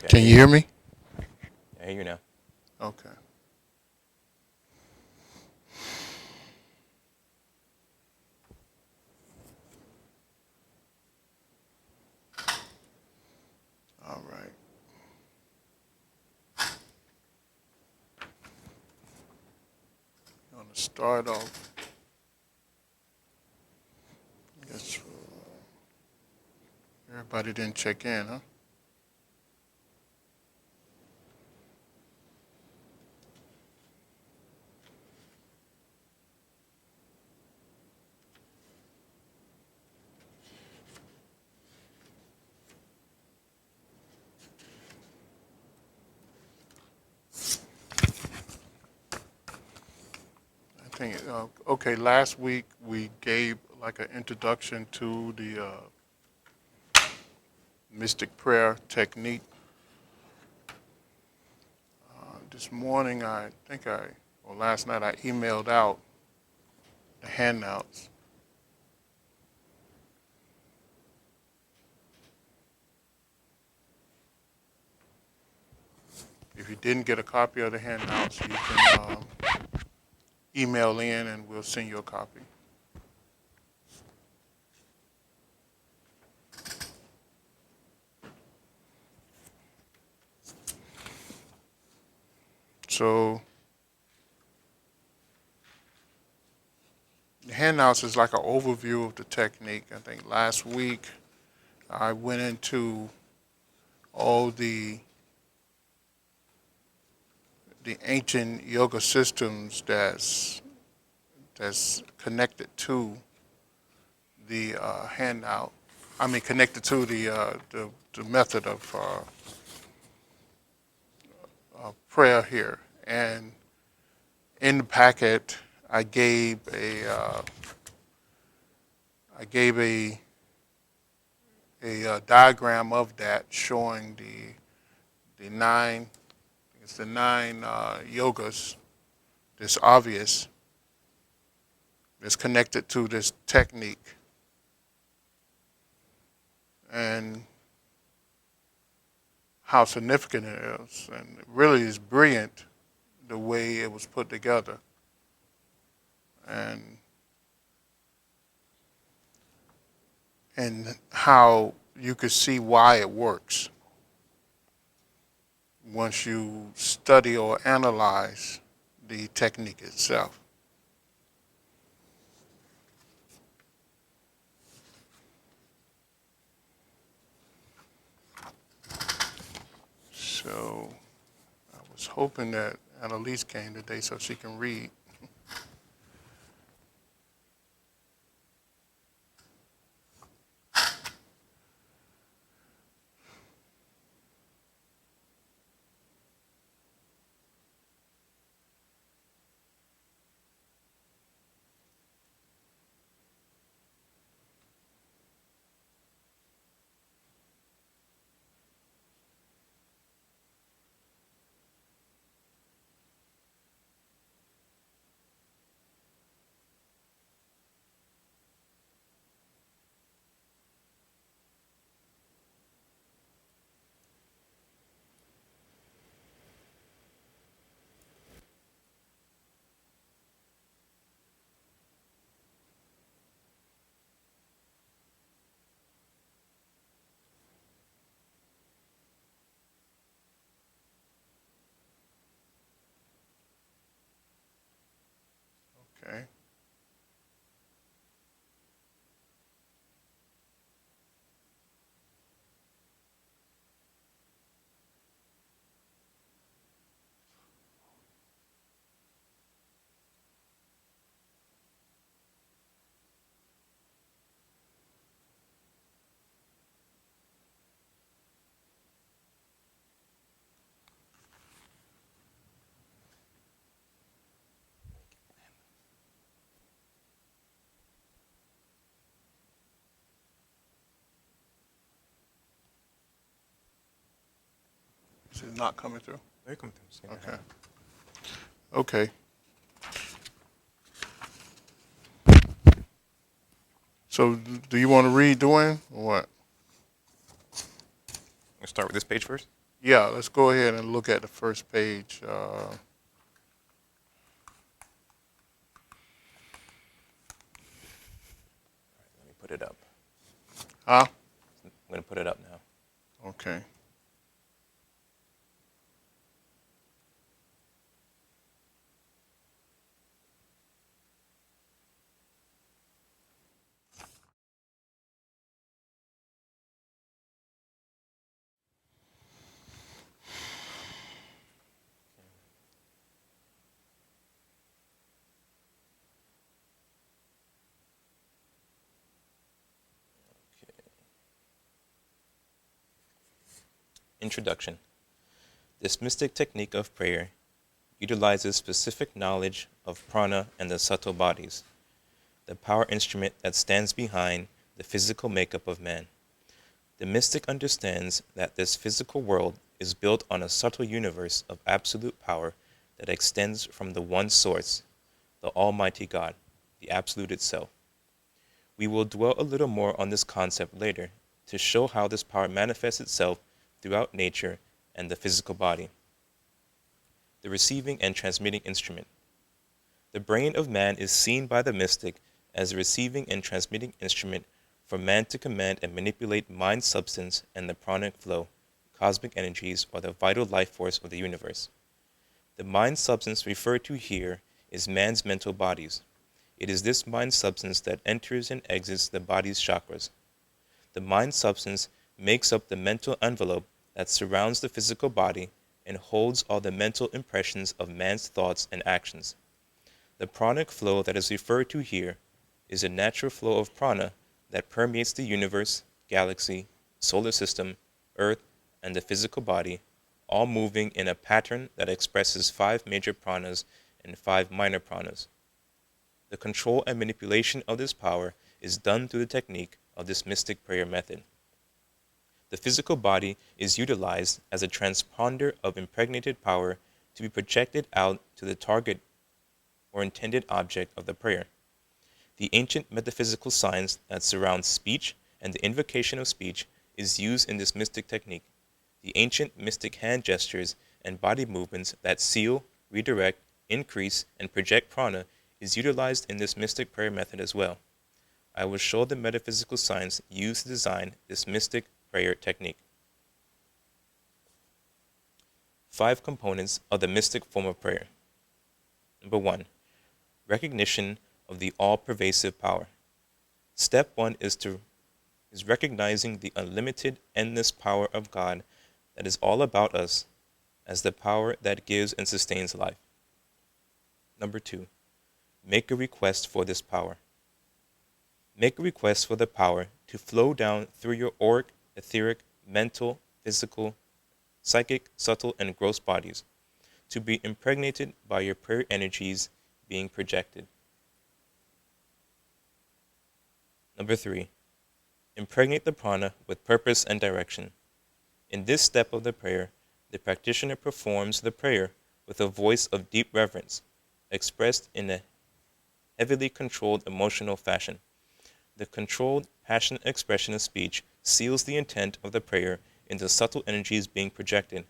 Can you hear me? I hear you now. Okay. All right. I'm going to start off. I guess everybody didn't check in, huh? I think, okay, last week we gave like an introduction to the mystic prayer technique. This morning, or last night, I emailed out the handouts. If you didn't get a copy of the handouts, you can email in and we'll send you a copy. So the handouts is like an overview of the technique. I think last week I went into all the ancient yoga systems that's connected to the handout. I mean, connected to the method of prayer here. And in the packet, I gave a diagram of that showing the nine. It's the nine yogas. That's obvious. That's connected to this technique, and how significant it is. And it really is brilliant the way it was put together. And how you could see why it works once you study or analyze the technique itself. So I was hoping that Annalise came today so she can read. Okay. This is not coming through? Welcome to Okay. Okay. So do you want to read, Dwayne, or what? Let's start with this page first. Yeah, let's go ahead and look at the first page. Let me put it up. Huh? I'm going to put it up now. Okay. Okay. Introduction. This mystic technique of prayer utilizes specific knowledge of prana and the subtle bodies, the power instrument that stands behind the physical makeup of man. The mystic understands that this physical world is built on a subtle universe of absolute power that extends from the one source, the Almighty God, the Absolute itself. We will dwell a little more on this concept later to show how this power manifests itself throughout nature and the physical body. The receiving and transmitting instrument. The brain of man is seen by the mystic as a receiving and transmitting instrument for man to command and manipulate mind substance and the pranic flow, cosmic energies, or the vital life force of the universe. The mind substance referred to here is man's mental bodies. It is this mind substance that enters and exits the body's chakras. The mind substance makes up the mental envelope that surrounds the physical body and holds all the mental impressions of man's thoughts and actions. The pranic flow that is referred to here is a natural flow of prana that permeates the universe, galaxy, solar system, earth, and the physical body, all moving in a pattern that expresses 5 major pranas and 5 minor pranas. The control and manipulation of this power is done through the technique of this mystic prayer method. The physical body is utilized as a transponder of impregnated power to be projected out to the target or intended object of the prayer. The ancient metaphysical science that surrounds speech and the invocation of speech is used in this mystic technique. The ancient mystic hand gestures and body movements that seal, redirect, increase, and project prana is utilized in this mystic prayer method as well. I will show the metaphysical science used to design this mystic prayer technique. 5 components of the mystic form of prayer. Number 1. Recognition of the all-pervasive power. Step 1 is recognizing the unlimited, endless power of God that is all about us as the power that gives and sustains life. Number 2. Make a request for this power. Make a request for the power to flow down through your auric, etheric, mental, physical, psychic, subtle, and gross bodies, to be impregnated by your prayer energies being projected. Number 3. Impregnate the prana with purpose and direction. In this step of the prayer, the practitioner performs the prayer with a voice of deep reverence, expressed in a heavily controlled emotional fashion. The controlled, passionate expression of speech seals the intent of the prayer into subtle energies being projected.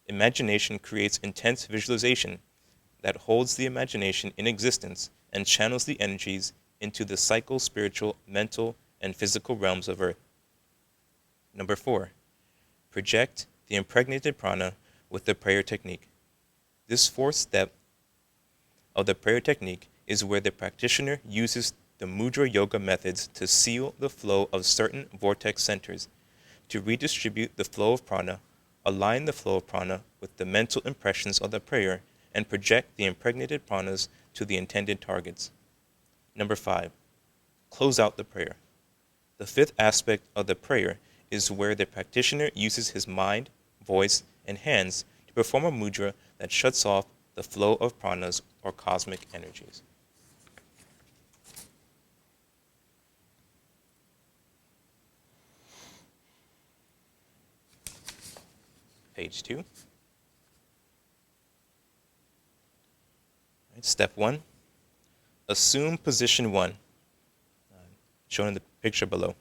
Imagination creates intense visualization that holds the imagination in existence and channels the energies into the psycho-spiritual, mental, and physical realms of Earth. Number 4. Project the impregnated prana with the prayer technique. This 4th step of the prayer technique is where the practitioner uses the Mudra yoga methods to seal the flow of certain vortex centers, to redistribute the flow of prana, align the flow of prana with the mental impressions of the prayer, and project the impregnated pranas to the intended targets. Number 5. Close out the prayer. The 5th aspect of the prayer is where the practitioner uses his mind, voice, and hands to perform a mudra that shuts off the flow of pranas or cosmic energies. Page 2. Step 1. Assume position 1, shown in the picture below.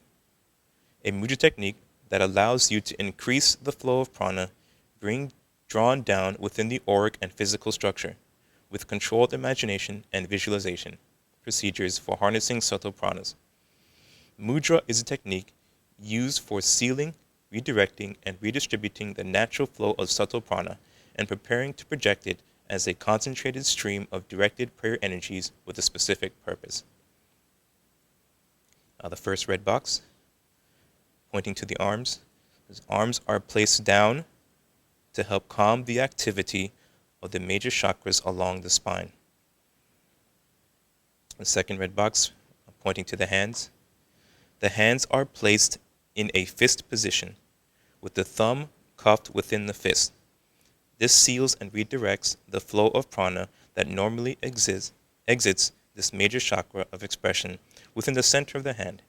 A mudra technique that allows you to increase the flow of prana drawn down within the auric and physical structure, with controlled imagination and visualization procedures for harnessing subtle pranas. Mudra is a technique used for sealing, redirecting, and redistributing the natural flow of subtle prana and preparing to project it as a concentrated stream of directed prayer energies with a specific purpose. The first red box, pointing to the arms. His arms are placed down to help calm the activity of the major chakras along the spine. The second red box, pointing to the hands. The hands are placed in a fist position, with the thumb cupped within the fist. This seals and redirects the flow of prana that normally exits this major chakra of expression within the center of the hand,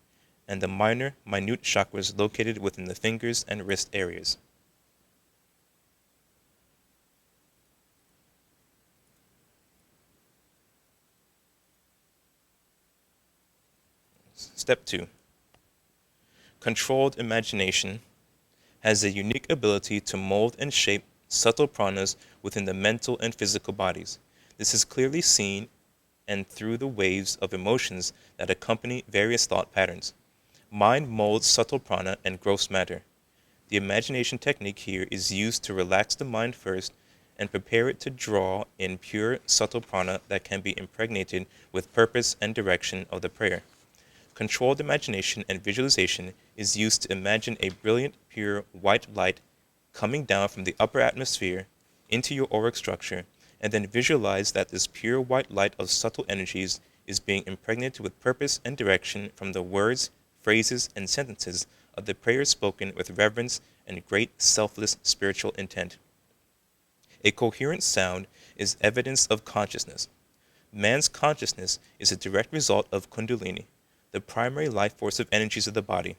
and the minute chakras located within the fingers and wrist areas. Step 2. Controlled imagination has a unique ability to mold and shape subtle pranas within the mental and physical bodies. This is clearly seen and through the waves of emotions that accompany various thought patterns. Mind molds subtle prana and gross matter. The imagination technique here is used to relax the mind first and prepare it to draw in pure subtle prana that can be impregnated with purpose and direction of the prayer. Controlled imagination and visualization is used to imagine a brilliant, pure, white light coming down from the upper atmosphere into your auric structure, and then visualize that this pure white light of subtle energies is being impregnated with purpose and direction from the words, phrases, and sentences of the prayer spoken with reverence and great selfless spiritual intent. A coherent sound is evidence of consciousness. Man's consciousness is a direct result of Kundalini, the primary life force of energies of the body.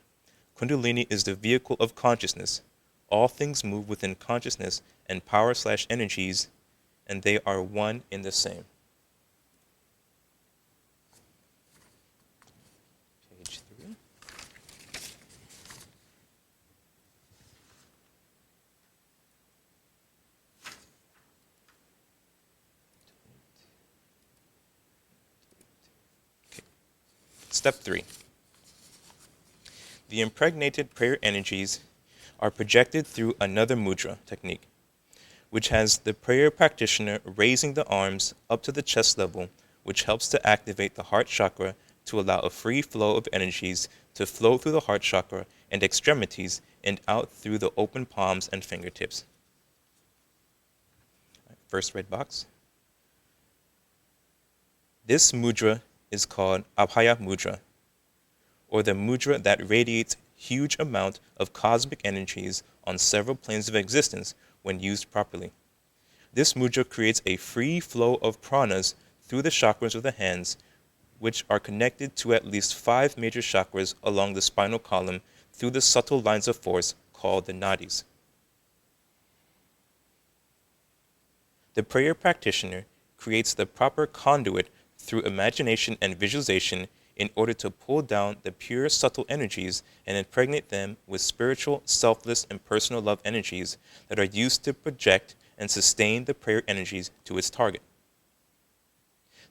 Kundalini is the vehicle of consciousness. All things move within consciousness and power/energies, and they are one in the same. Page 3. Okay. Step 3. The impregnated prayer energies are projected through another mudra technique, which has the prayer practitioner raising the arms up to the chest level, which helps to activate the heart chakra to allow a free flow of energies to flow through the heart chakra and extremities and out through the open palms and fingertips. First red box. This mudra is called Abhaya Mudra, or the mudra that radiates huge amount of cosmic energies on several planes of existence when used properly. This mudra creates a free flow of pranas through the chakras of the hands, which are connected to at least 5 major chakras along the spinal column through the subtle lines of force called the nadis. The prayer practitioner creates the proper conduit through imagination and visualization in order to pull down the pure subtle energies and impregnate them with spiritual, selfless, and personal love energies that are used to project and sustain the prayer energies to its target.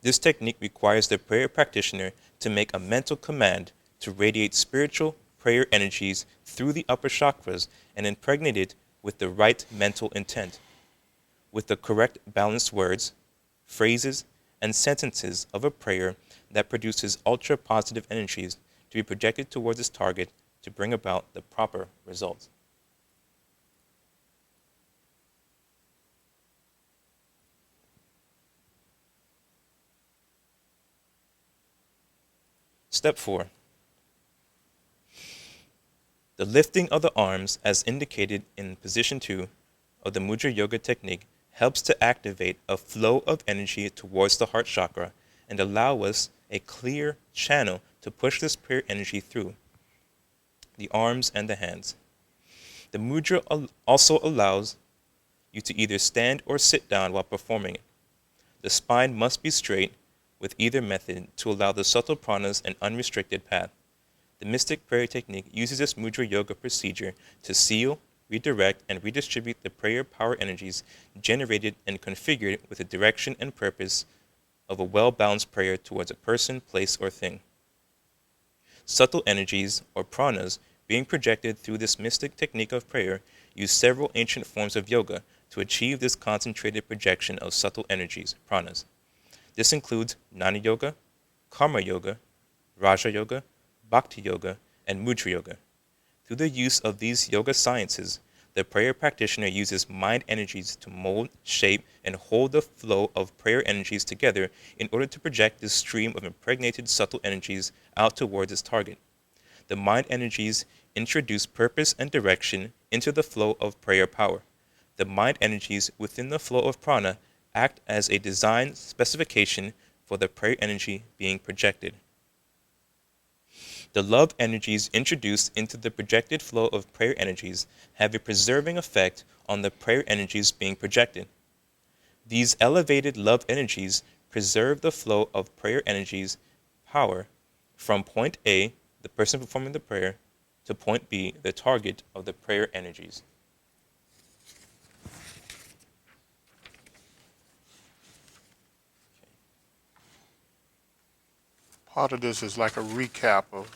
This technique requires the prayer practitioner to make a mental command to radiate spiritual prayer energies through the upper chakras and impregnate it with the right mental intent, with the correct balanced words, phrases, and sentences of a prayer that produces ultra-positive energies to be projected towards its target to bring about the proper results. Step 4. The lifting of the arms, as indicated in position 2 of the Mudra Yoga technique, helps to activate a flow of energy towards the heart chakra and allow us a clear channel to push this prayer energy through the arms and the hands. The mudra also allows you to either stand or sit down while performing it. The spine must be straight with either method to allow the subtle pranas an unrestricted path. The mystic prayer technique uses this mudra yoga procedure to seal, redirect, and redistribute the prayer power energies generated and configured with the direction and purpose of a well-balanced prayer towards a person, place, or thing. Subtle energies, or pranas, being projected through this mystic technique of prayer, use several ancient forms of yoga to achieve this concentrated projection of subtle energies, pranas. This includes Jnana Yoga, Karma Yoga, Raja Yoga, Bhakti Yoga, and Mudra Yoga. Through the use of these yoga sciences, the prayer practitioner uses mind energies to mold, shape, and hold the flow of prayer energies together in order to project this stream of impregnated subtle energies out towards its target. The mind energies introduce purpose and direction into the flow of prayer power. The mind energies within the flow of prana act as a design specification for the prayer energy being projected. The love energies introduced into the projected flow of prayer energies have a preserving effect on the prayer energies being projected. These elevated love energies preserve the flow of prayer energies power from point A, the person performing the prayer, to point B, the target of the prayer energies. Part of this is like a recap of,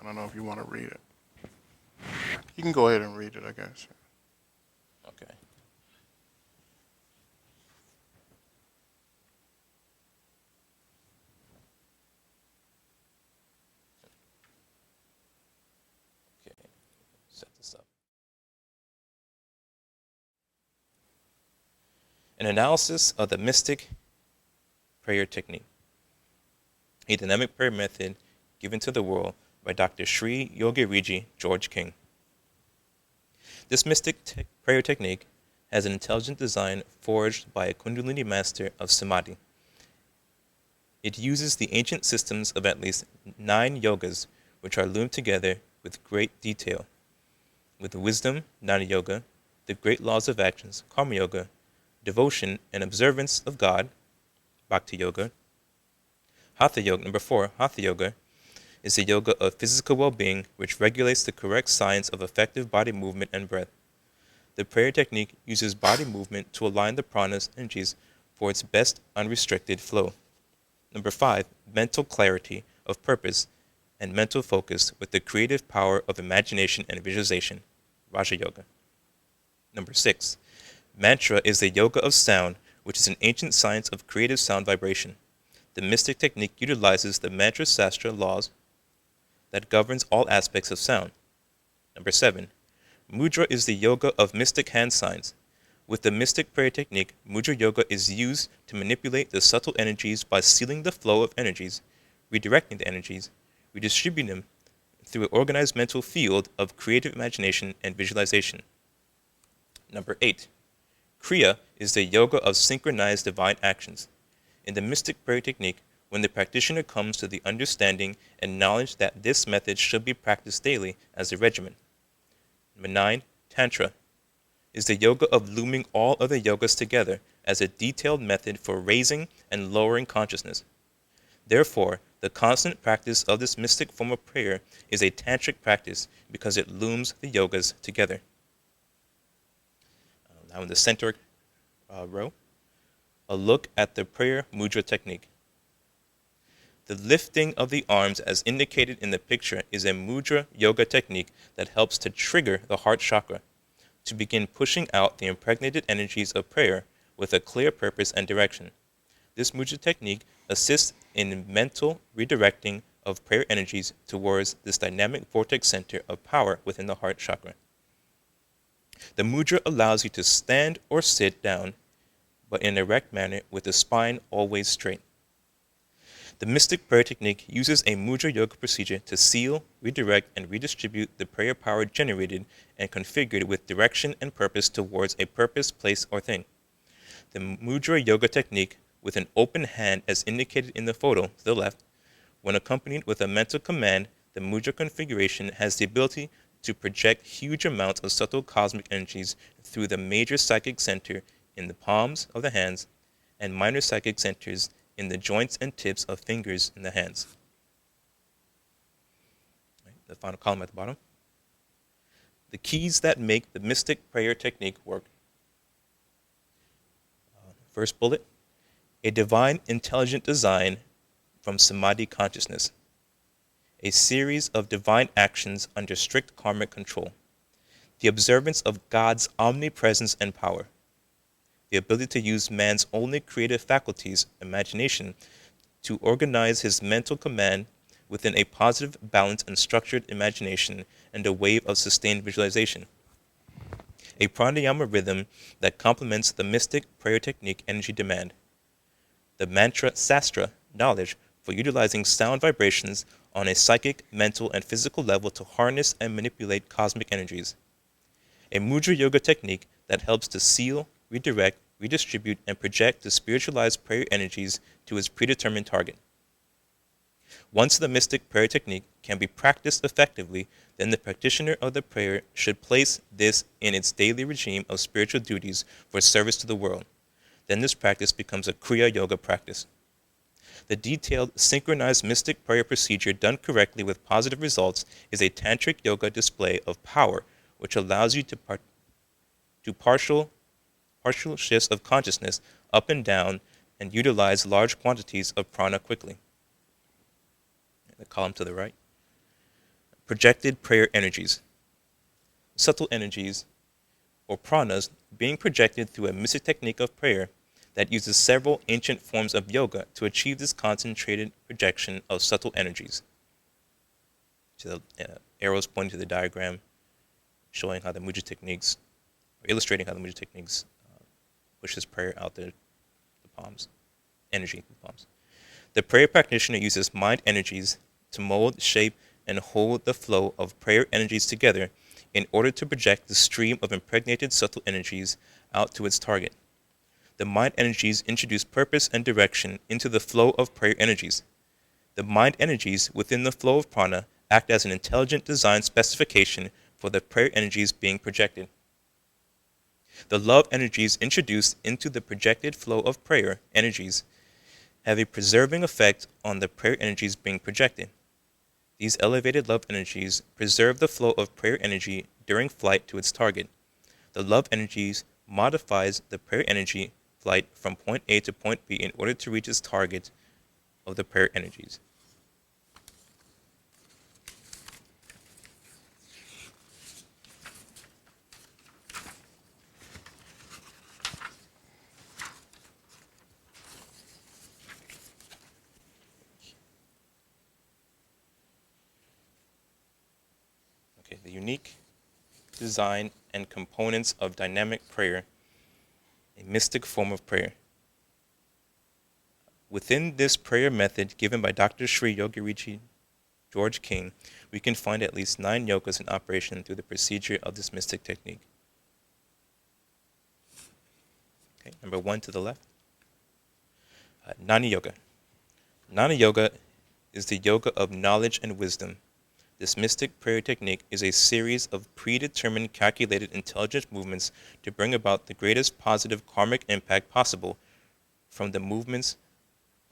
I don't know if you want to read it. You can go ahead and read it, I guess. Okay. Okay. Set this up. An analysis of the mystic prayer technique, a dynamic prayer method given to the world by Dr. Sri Yogiriji George King. This mystic prayer technique has an intelligent design forged by a Kundalini master of Samadhi. It uses the ancient systems of at least 9 yogas, which are loomed together with great detail, with wisdom, Jnana Yoga, the great laws of actions, Karma Yoga, devotion and observance of God, Bhakti Yoga. Hatha Yoga, number 4, Hatha Yoga, is the yoga of physical well-being, which regulates the correct science of effective body movement and breath. The prayer technique uses body movement to align the prana's energies for its best unrestricted flow. Number 5, mental clarity of purpose and mental focus with the creative power of imagination and visualization, Raja Yoga. Number 6, mantra is the yoga of sound, which is an ancient science of creative sound vibration. The mystic technique utilizes the mantra sastra laws that governs all aspects of sound. Number 7, mudra is the yoga of mystic hand signs. With the mystic prayer technique, mudra yoga is used to manipulate the subtle energies by sealing the flow of energies, redirecting the energies, redistributing them through an organized mental field of creative imagination and visualization. Number 8, kriya is the yoga of synchronized divine actions. In the mystic prayer technique, when the practitioner comes to the understanding and knowledge that this method should be practiced daily as a regimen. Number 9, tantra is the yoga of looming all other yogas together as a detailed method for raising and lowering consciousness. Therefore, the constant practice of this mystic form of prayer is a tantric practice because it looms the yogas together. Now in the center row, a look at the prayer mudra technique. The lifting of the arms as indicated in the picture is a mudra yoga technique that helps to trigger the heart chakra, to begin pushing out the impregnated energies of prayer with a clear purpose and direction. This mudra technique assists in mental redirecting of prayer energies towards this dynamic vortex center of power within the heart chakra. The mudra allows you to stand or sit down, but in an erect manner with the spine always straight. The mystic prayer technique uses a mudra yoga procedure to seal, redirect, and redistribute the prayer power generated and configured with direction and purpose towards a purpose, place, or thing. The mudra yoga technique, with an open hand as indicated in the photo to the left, when accompanied with a mental command, the mudra configuration has the ability to project huge amounts of subtle cosmic energies through the major psychic center in the palms of the hands and minor psychic centers in the joints and tips of fingers in the hands. The final column at the bottom. The keys that make the mystic prayer technique work. First bullet, a divine intelligent design from samadhi consciousness. A series of divine actions under strict karmic control. The observance of God's omnipresence and power. The ability to use man's only creative faculties, imagination, to organize his mental command within a positive, balanced, and structured imagination and a wave of sustained visualization. A pranayama rhythm that complements the mystic prayer technique energy demand. The mantra sastra knowledge for utilizing sound vibrations on a psychic, mental, and physical level to harness and manipulate cosmic energies. A mudra yoga technique that helps to seal, redirect, redistribute, and project the spiritualized prayer energies to its predetermined target. Once the mystic prayer technique can be practiced effectively, then the practitioner of the prayer should place this in its daily regime of spiritual duties for service to the world. Then this practice becomes a Kriya Yoga practice. The detailed, synchronized mystic prayer procedure done correctly with positive results is a tantric yoga display of power, which allows you to partial shifts of consciousness up and down and utilize large quantities of prana quickly. The column to the right. Projected prayer energies. Subtle energies, or pranas, being projected through a mystic technique of prayer that uses several ancient forms of yoga to achieve this concentrated projection of subtle energies. To the arrows pointing to the diagram, showing how the mudra techniques, or illustrating how the mudra techniques pushes prayer out the palms, energy in the palms. The prayer practitioner uses mind energies to mold, shape, and hold the flow of prayer energies together in order to project the stream of impregnated subtle energies out to its target. The mind energies introduce purpose and direction into the flow of prayer energies. The mind energies within the flow of prana act as an intelligent design specification for the prayer energies being projected. The love energies introduced into the projected flow of prayer energies have a preserving effect on the prayer energies being projected. These elevated love energies preserve the flow of prayer energy during flight to its target. The love energies modifies the prayer energy flight from point A to point B in order to reach its target of the prayer energies. Okay, the unique design and components of dynamic prayer, a mystic form of prayer. Within this prayer method given by Dr. Sri Yogirishi George King, we can find at least 9 yogas in operation through the procedure of this mystic technique. Okay, number 1 to the left. Jnana Yoga. Jnana Yoga is the yoga of knowledge and wisdom. This mystic prayer technique is a series of predetermined, calculated, intelligent movements to bring about the greatest positive karmic impact possible from the movements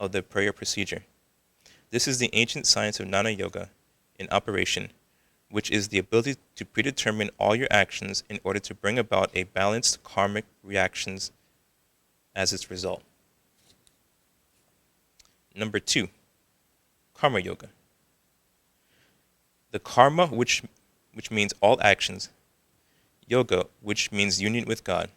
of the prayer procedure. This is the ancient science of Jnana Yoga in operation, which is the ability to predetermine all your actions in order to bring about a balanced karmic reactions as its result. Number 2, Karma Yoga. The karma, which means all actions. Yoga, which means union with God.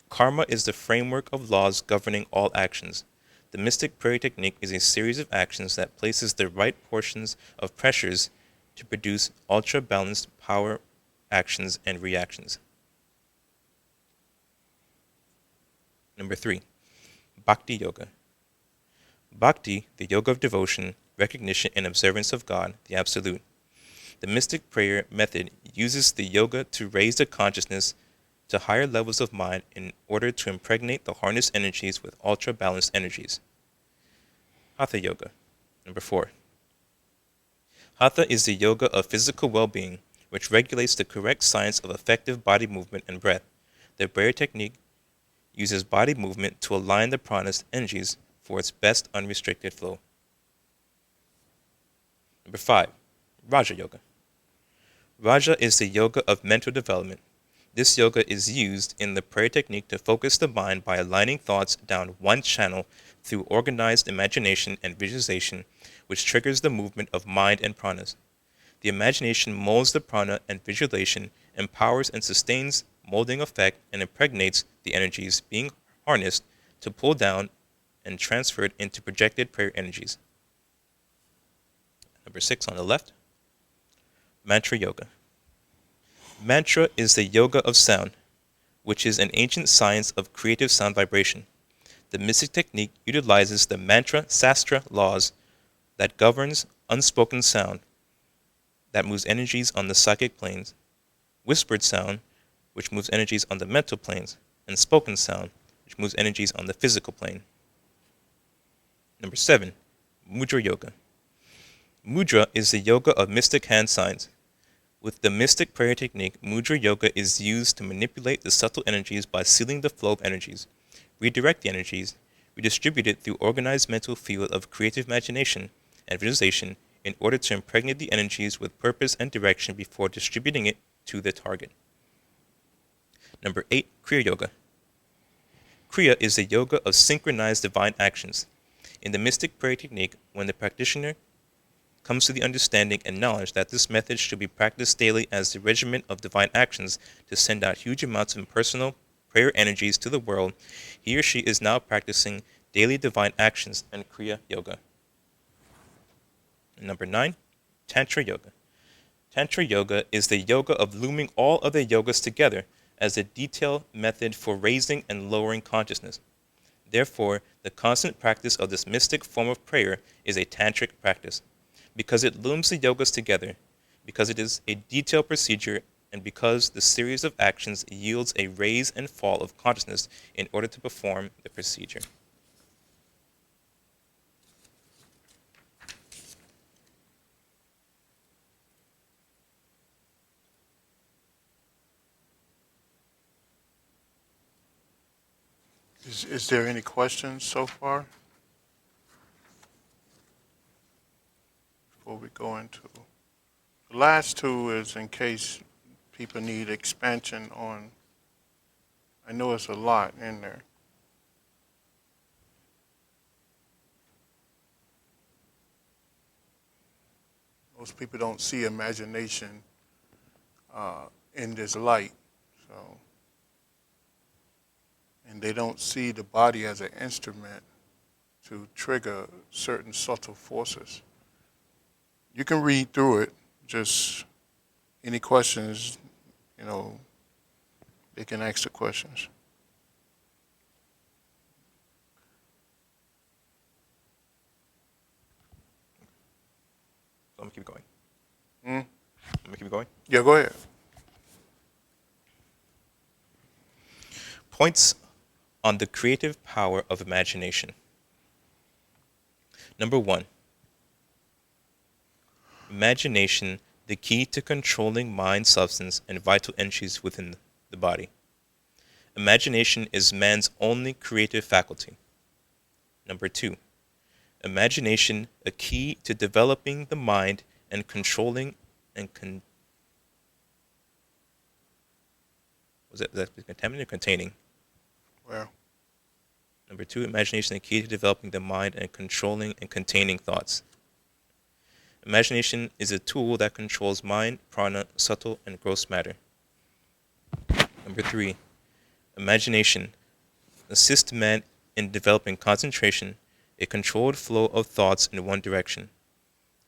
Karma is the framework of laws governing all actions. The mystic prayer technique is a series of actions that places the right portions of pressures to produce ultra-balanced power actions and reactions. Number 3, Bhakti Yoga. Bhakti, the yoga of devotion, recognition, and observance of God, the Absolute. The mystic prayer method uses the yoga to raise the consciousness to higher levels of mind in order to impregnate the harnessed energies with ultra-balanced energies. Hatha Yoga. Number 4. Hatha is the yoga of physical well-being, which regulates the correct science of effective body movement and breath. The prayer technique uses body movement to align the prana's energies for its best unrestricted flow. Number 5. Raja Yoga. Raja is the yoga of mental development. This yoga is used in the prayer technique to focus the mind by aligning thoughts down one channel through organized imagination and visualization, which triggers the movement of mind and pranas. The imagination molds the prana, and visualization empowers and sustains molding effect and impregnates the energies being harnessed to pull down and transferred into projected prayer energies. Number 6 on the left, Mantra Yoga. Mantra is the yoga of sound, which is an ancient science of creative sound vibration. The mystic technique utilizes the mantra sastra laws that governs unspoken sound that moves energies on the psychic planes, whispered sound, which moves energies on the mental planes, and spoken sound, which moves energies on the physical plane. Number 7, Mudra Yoga. Mudra is the yoga of mystic hand signs. With the mystic prayer technique, Mudra Yoga is used to manipulate the subtle energies by sealing the flow of energies, redirect the energies, redistribute it through organized mental field of creative imagination and visualization in order to impregnate the energies with purpose and direction before distributing it to the target. Number 8, Kriya Yoga. Kriya is the yoga of synchronized divine actions. In the mystic prayer technique, when the practitioner comes to the understanding and knowledge that this method should be practiced daily as the regimen of divine actions to send out huge amounts of impersonal prayer energies to the world, he or she is now practicing daily divine actions and Kriya Yoga. Number 9, Tantra Yoga. Tantra Yoga is the yoga of looming all other yogas together as a detailed method for raising and lowering consciousness. Therefore, the constant practice of this mystic form of prayer is a tantric practice. Because it looms the yogas together, because it is a detailed procedure, and because the series of actions yields a raise and fall of consciousness in order to perform the procedure. Is there any questions so far? Before we go into the last two is in case people need expansion on. I know it's a lot in there. Most people don't see imagination in this light, so, and they don't see the body as an instrument to trigger certain subtle forces. You can read through it. Just any questions, they can ask the questions. So I'm going to keep going. Hmm? I'm going to keep going. Yeah, go ahead. Points on the creative power of imagination. Number 1, imagination, the key to controlling mind, substance, and vital energies within the body. Imagination is man's only creative faculty. Number 2, imagination, a key to developing the mind and controlling and was that contaminating or containing? Well, Number 2, imagination, a key to developing the mind and controlling and containing thoughts. Imagination is a tool that controls mind, prana, subtle, and gross matter. Number 3, imagination assists man in developing concentration, a controlled flow of thoughts in one direction.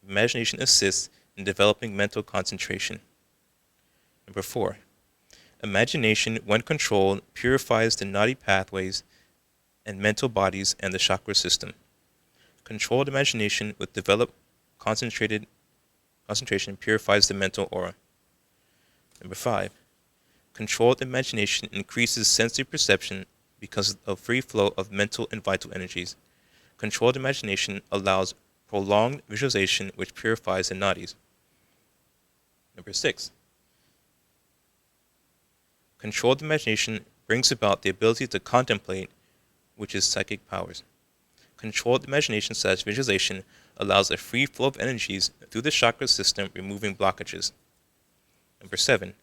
Imagination assists in developing mental concentration. Number 4, imagination, when controlled, purifies the nadi pathways and mental bodies and the chakra system. Controlled imagination with developed concentration purifies the mental aura. Number 5, controlled imagination increases sensory perception because of free flow of mental and vital energies. Controlled imagination allows prolonged visualization, which purifies the nadis. Number 6, controlled imagination brings about the ability to contemplate, which is psychic powers. Controlled imagination / visualization allows a free flow of energies through the chakra system, removing blockages. Number 7.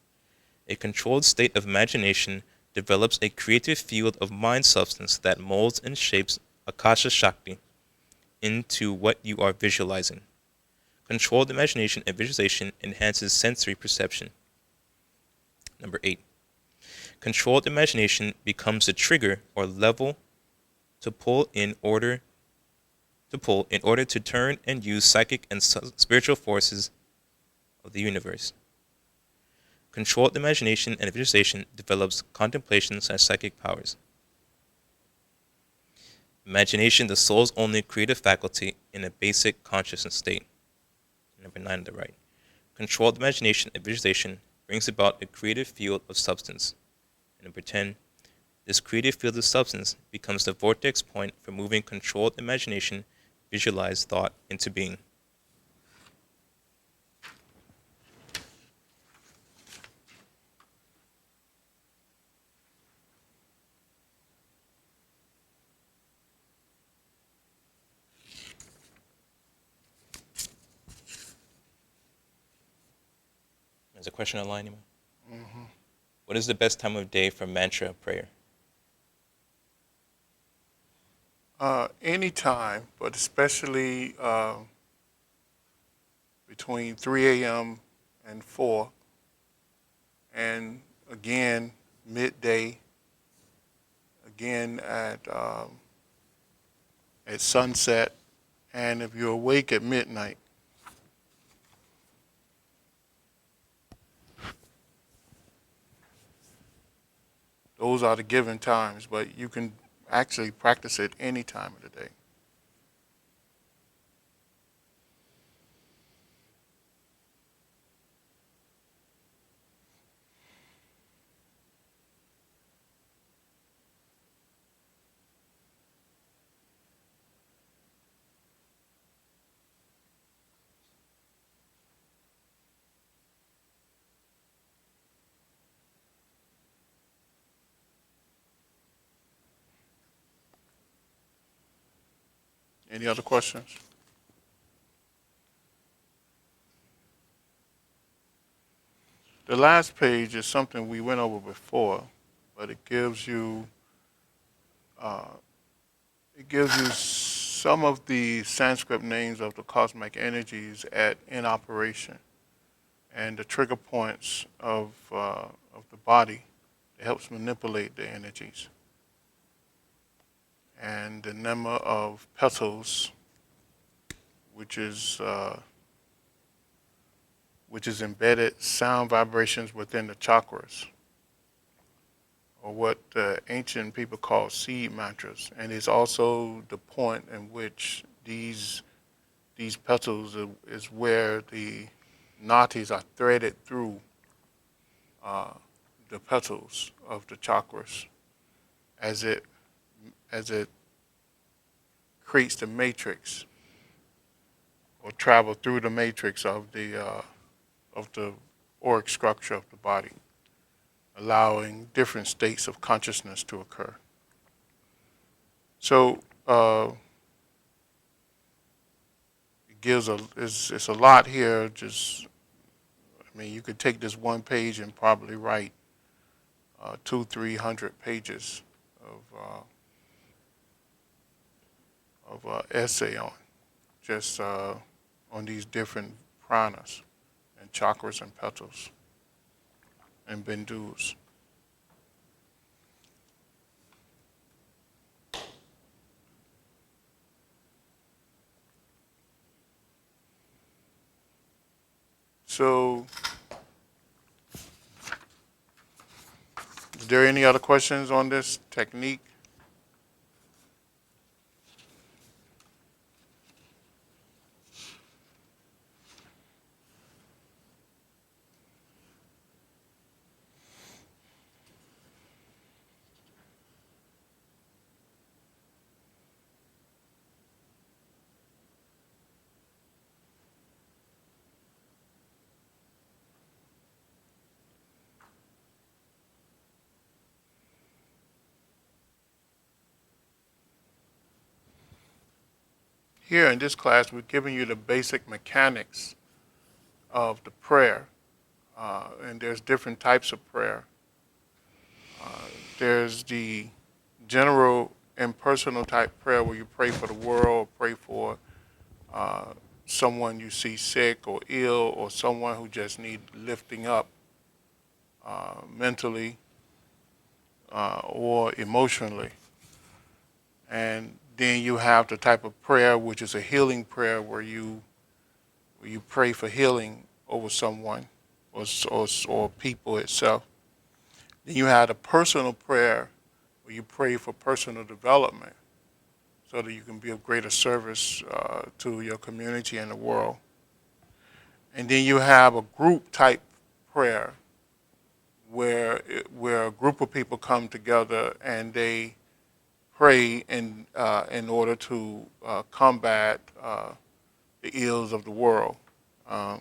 A controlled state of imagination develops a creative field of mind substance that molds and shapes Akasha Shakti into what you are visualizing. Controlled imagination and visualization enhances sensory perception. Number 8. Controlled imagination becomes a trigger or level to pull in order to turn and use psychic and spiritual forces of the universe. Controlled imagination and visualization develops contemplation/psychic powers. Imagination, the soul's only creative faculty in a basic consciousness state. Number 9 on the right. Controlled imagination and visualization brings about a creative field of substance. And number 10. This creative field of substance becomes the vortex point for moving controlled imagination, visualized thought into being. There's a question online, Nima. Mm-hmm. What is the best time of day for mantra prayer? Anytime, but especially between 3 a.m. and 4, and again midday, again at sunset, and if you're awake at midnight. Those are the given times, but you can actually practice it any time of the day. Any other questions? The last page is something we went over before, but it gives you some of the Sanskrit names of the cosmic energies in operation, and the trigger points of the body. It helps manipulate the energies, and the number of petals, which is embedded sound vibrations within the chakras, or what ancient people call seed mantras, and it's also the point in which these petals is where the nadis are threaded through the petals of the chakras as it creates the matrix, or travel through the matrix of the auric structure of the body, allowing different states of consciousness to occur. So it's a lot here. You could take this one page and probably write 200-300 pages of essay on just on these different pranas and chakras and petals and bindus. So, is there any other questions on this technique? Here in this class, we're giving you the basic mechanics of the prayer. and there's different types of prayer. There's the general impersonal type prayer where you pray for the world, pray for uh, someone you see sick or ill, or someone who just needs lifting up mentally or emotionally. And then you have the type of prayer which is a healing prayer where you pray for healing over someone or people itself. Then you have the personal prayer where you pray for personal development so that you can be of greater service to your community and the world. And then you have a group type prayer where a group of people come together and they pray in order to combat the ills of the world. Um,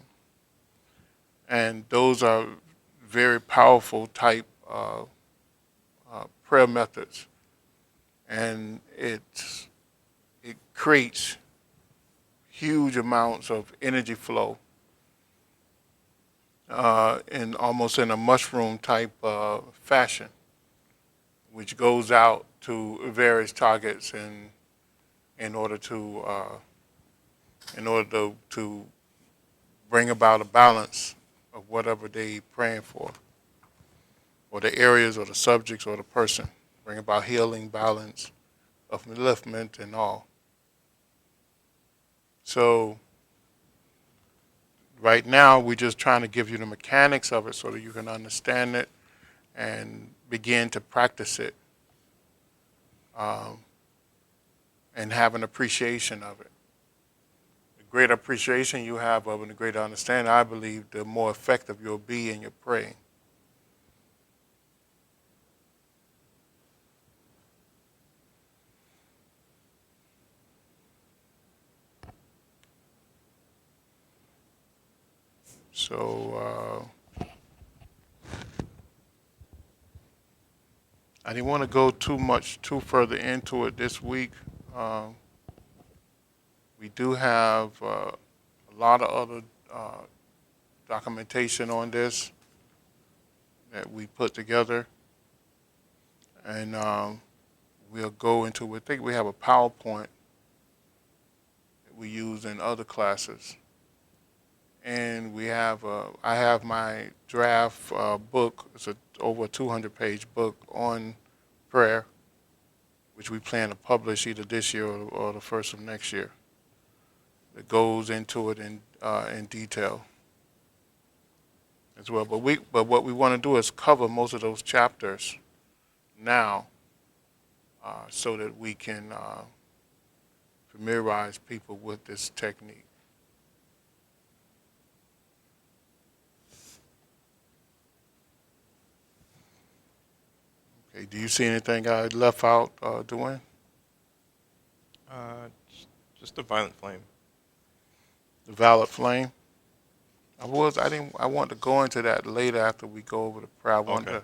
and those are very powerful type prayer methods, and it creates huge amounts of energy flow in almost in a mushroom type fashion, which goes out to various targets in order to bring about a balance of whatever they praying for, or the areas or the subjects or the person. Bring about healing, balance, upliftment, and all. So right now we're just trying to give you the mechanics of it so that you can understand it and begin to practice it, um, and have an appreciation of it. The greater appreciation you have of it and the greater understanding, I believe, the more effective you'll be in your praying. So I didn't want to go too further into it this week. Um, we do have a lot of other uh, documentation on this that we put together, and we'll go into. I think we have a PowerPoint that we use in other classes, and we have. I have my draft book. It's over a 200-page book on prayer, which we plan to publish either this year or the first of next year. That goes into it in detail as well. But what we want to do is cover most of those chapters now, so that we can familiarize people with this technique. Okay. Do you see anything I left out doing? Uh, just a violent flame. The valid flame. I want to go into that later after we go over the prayer. I want Okay. to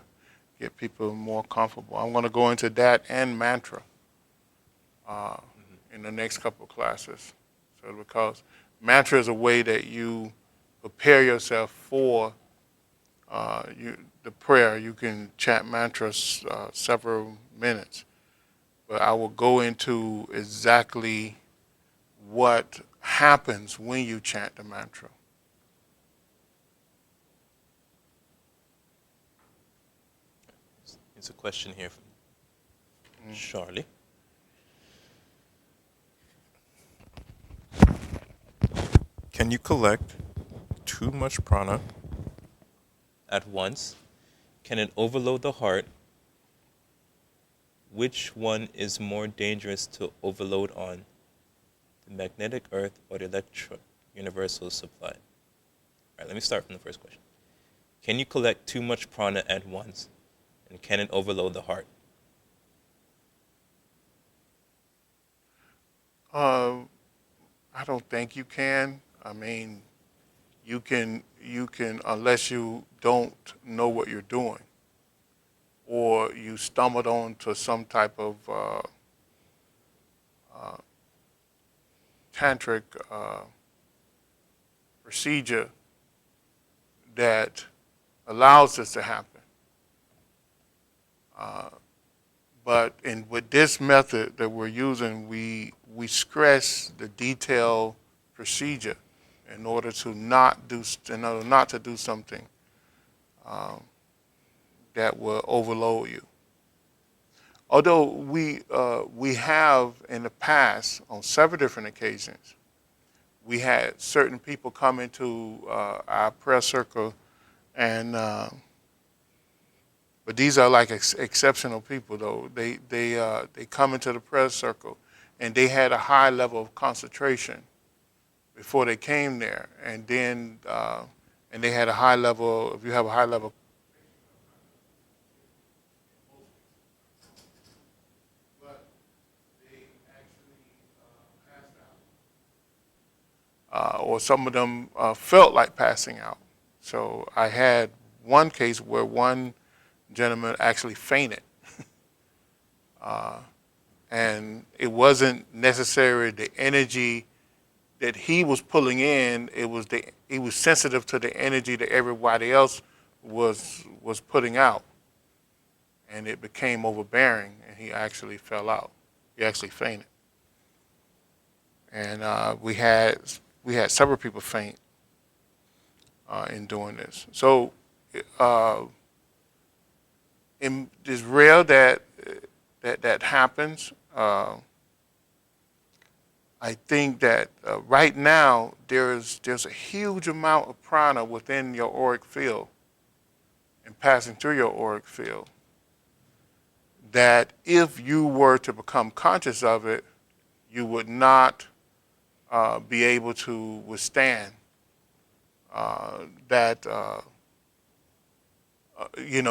get people more comfortable. I'm going to go into that and mantra uh, in the next couple of classes. So because mantra is a way that you prepare yourself for the prayer. You can chant mantras several minutes, but I will go into exactly what happens when you chant the mantra. It's a question here from Charlie. Can you collect too much prana at once? Can it overload the heart? Which one is more dangerous to overload on, the magnetic earth or the electro universal supply? All right, let me start from the first question. Can you collect too much prana at once? And can it overload the heart? I don't think you can. I mean, you can unless you don't know what you're doing, or you stumbled onto some type of uh, tantric procedure that allows this to happen. But with this method that we're using, we stress the detailed procedure in order not to do something that will overload you. Although we have in the past, on several different occasions, we had certain people come into our prayer circle, and but these are like exceptional people, though. They come into the prayer circle, and they had a high level of concentration before they came there, and then and they had a high level. If you have a high level, but they actually passed out, or some of them felt like passing out. So I had one case where one gentleman actually fainted, and it wasn't necessarily the energy that he was pulling in. He was sensitive to the energy that everybody else was putting out, and it became overbearing, and he actually fell out. He actually fainted, and we had several people faint in doing this. So it's rare that happens. I think that right now there's a huge amount of prana within your auric field and passing through your auric field, that if you were to become conscious of it, you would not be able to withstand that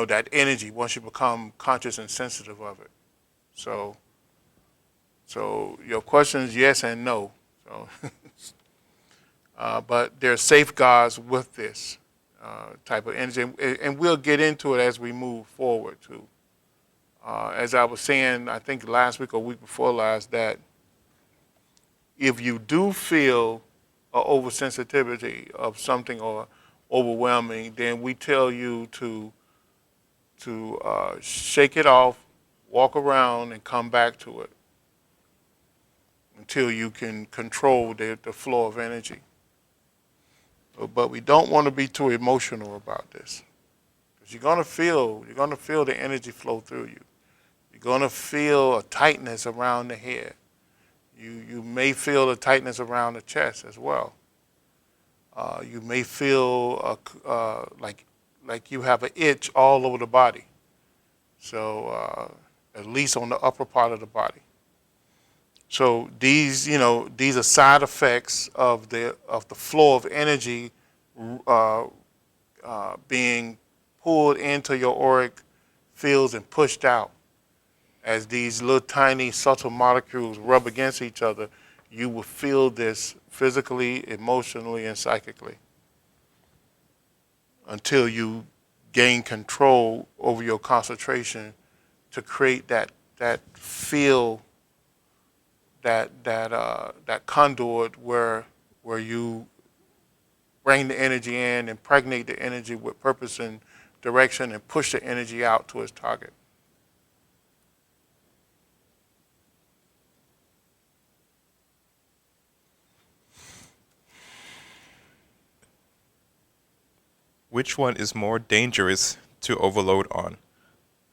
that energy once you become conscious and sensitive of it. So your question is yes and no. So, but there are safeguards with this type of energy, and we'll get into it as we move forward too. As I was saying, I think last week or week before last, that if you do feel an oversensitivity of something or overwhelming, then we tell you to shake it off, walk around, and come back to it until you can control the flow of energy. But we don't want to be too emotional about this, because you're gonna feel the energy flow through you. You're gonna feel a tightness around the head. You may feel a tightness around the chest as well. You may feel like you have an itch all over the body. So at least on the upper part of the body. So these are side effects of the flow of energy being pulled into your auric fields and pushed out. As these little tiny subtle molecules rub against each other, you will feel this physically, emotionally, and psychically until you gain control over your concentration to create that feel, that conduit where you bring the energy in, impregnate the energy with purpose and direction, and push the energy out to its target. Which one is more dangerous to overload on?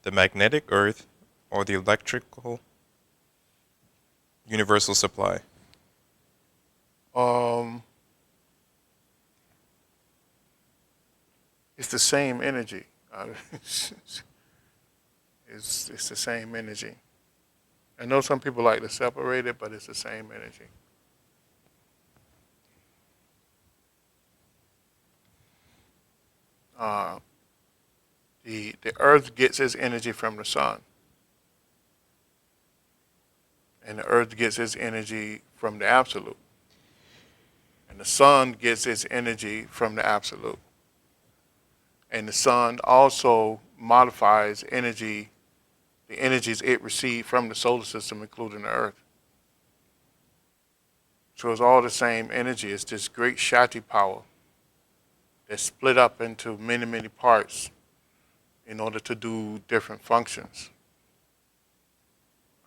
The magnetic earth or the electrical universal supply? It's the same energy. It's the same energy. I know some people like to separate it, but it's the same energy. The earth gets its energy from the sun, and the earth gets its energy from the absolute, and the sun gets its energy from the absolute, and the sun also modifies energy, the energies it received from the solar system, including the earth. So it's all the same energy. It's this great Shakti power that's split up into many, many parts in order to do different functions.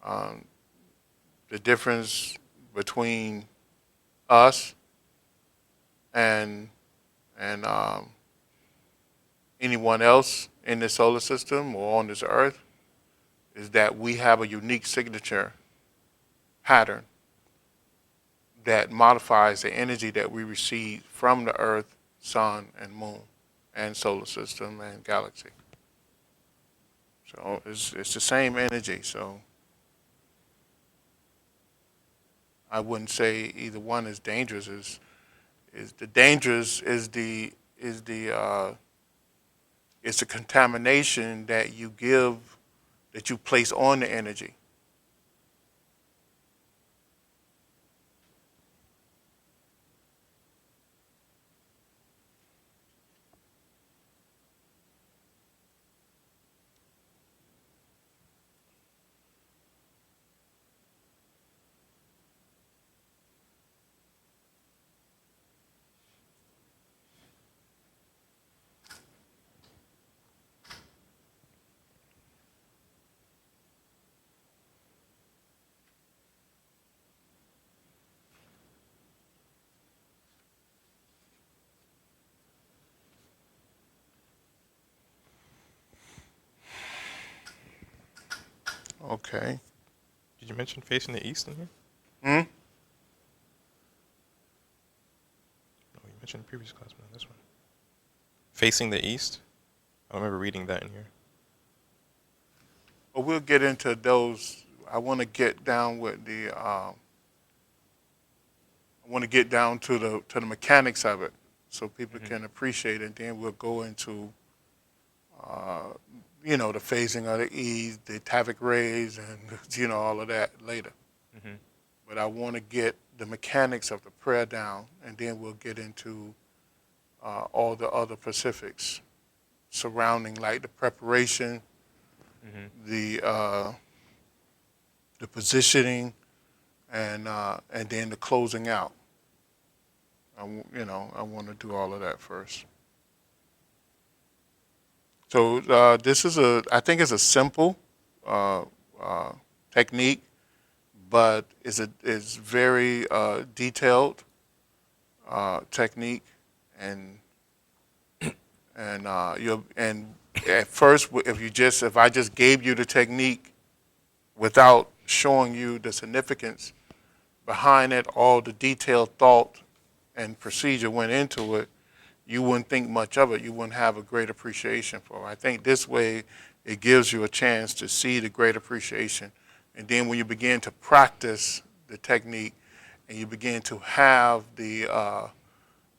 Um, the difference between us and and anyone else in the solar system or on this earth is that we have a unique signature pattern that modifies the energy that we receive from the earth, sun, and moon, and solar system and galaxy. So it's the same energy. So I wouldn't say either one is dangerous. Is the dangerous is the it's the contamination that you give, that you place on the energy. Okay. Did you mention facing the east in here? Hmm? No, you mentioned in previous class, but not this one. Facing the east? I don't remember reading that in here. But we'll get into those. I want to get down with the. I want to get down to the mechanics of it, so people Mm-hmm. can appreciate it. And then we'll go into, uh, the phasing of the E's, the Tavic rays, and all of that later. Mm-hmm. But I want to get the mechanics of the prayer down, and then we'll get into all the other specifics surrounding, like the preparation, Mm-hmm. the positioning, and then the closing out. I want to do all of that first. So this is I think it's a simple uh, uh, technique, but it's very detailed technique, and and at first, if I just gave you the technique without showing you the significance behind it, all the detailed thought and procedure went into it, you wouldn't think much of it. You wouldn't have a great appreciation for it. I think this way it gives you a chance to see the great appreciation. And then when you begin to practice the technique and you begin to have the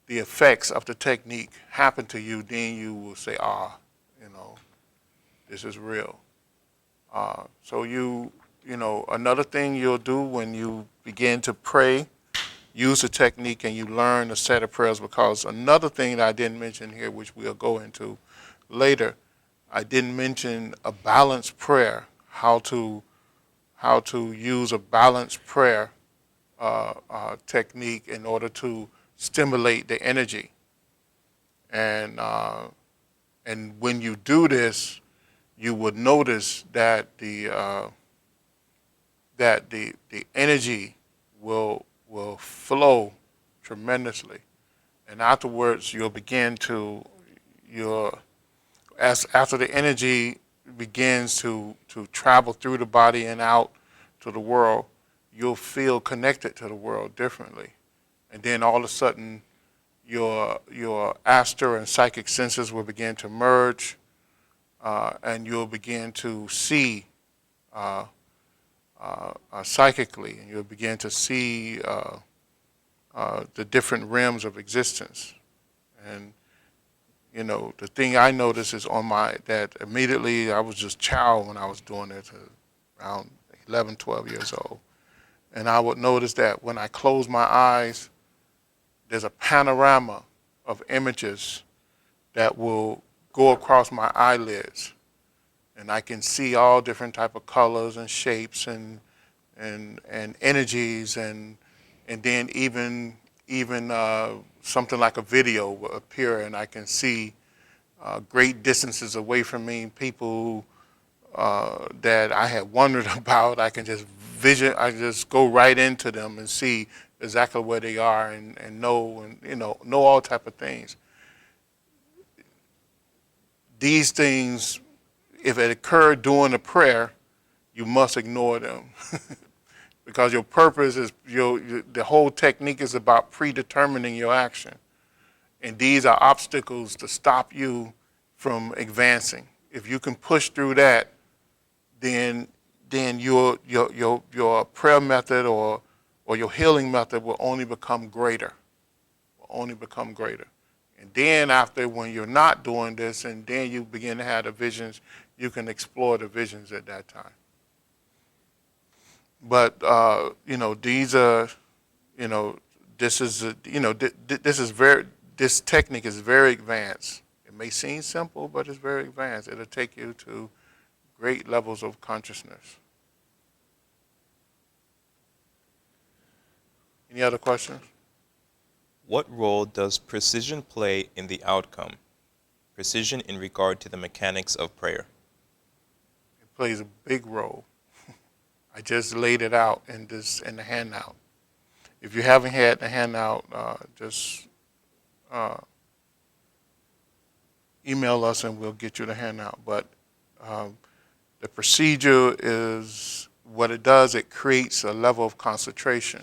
effects of the technique happen to you, then you will say, this is real. So another thing you'll do when you begin to pray, use the technique and you learn a set of prayers, because another thing that I didn't mention here, which we'll go into later, I didn't mention a balanced prayer, how to use a balanced prayer technique in order to stimulate the energy. And when you do this, you would notice that the energy will flow tremendously, and afterwards you'll begin to your as after the energy begins to travel through the body and out to the world, you'll feel connected to the world differently, and then all of a sudden your astral and psychic senses will begin to merge, and you'll begin to see uh, psychically, and you'll begin to see the different realms of existence. And the thing I noticed is that immediately I was just child when I was doing it, around 11, 12 years old, and I would notice that when I close my eyes, there's a panorama of images that will go across my eyelids, and I can see all different type of colors and shapes and energies, and then even even something like a video will appear, and I can see great distances away from me, people that I had wondered about. I can just I just go right into them and see exactly where they are, and know, and know all type of things. These things, if it occurred during a prayer, you must ignore them. Because your purpose is the whole technique is about predetermining your action, and these are obstacles to stop you from advancing. If you can push through that, then your prayer method or your healing method will only become greater, And then after, when you're not doing this, and then you begin to have the visions, you can explore the visions at that time. But these are, this is this technique is very advanced. It may seem simple, but it's very advanced. It'll take you to great levels of consciousness. Any other questions? What role does precision play in the outcome? Precision in regard to the mechanics of prayer. It plays a big role. I just laid it out in the handout. If you haven't had the handout, just email us and we'll get you the handout. But the procedure is, what it does, it creates a level of concentration.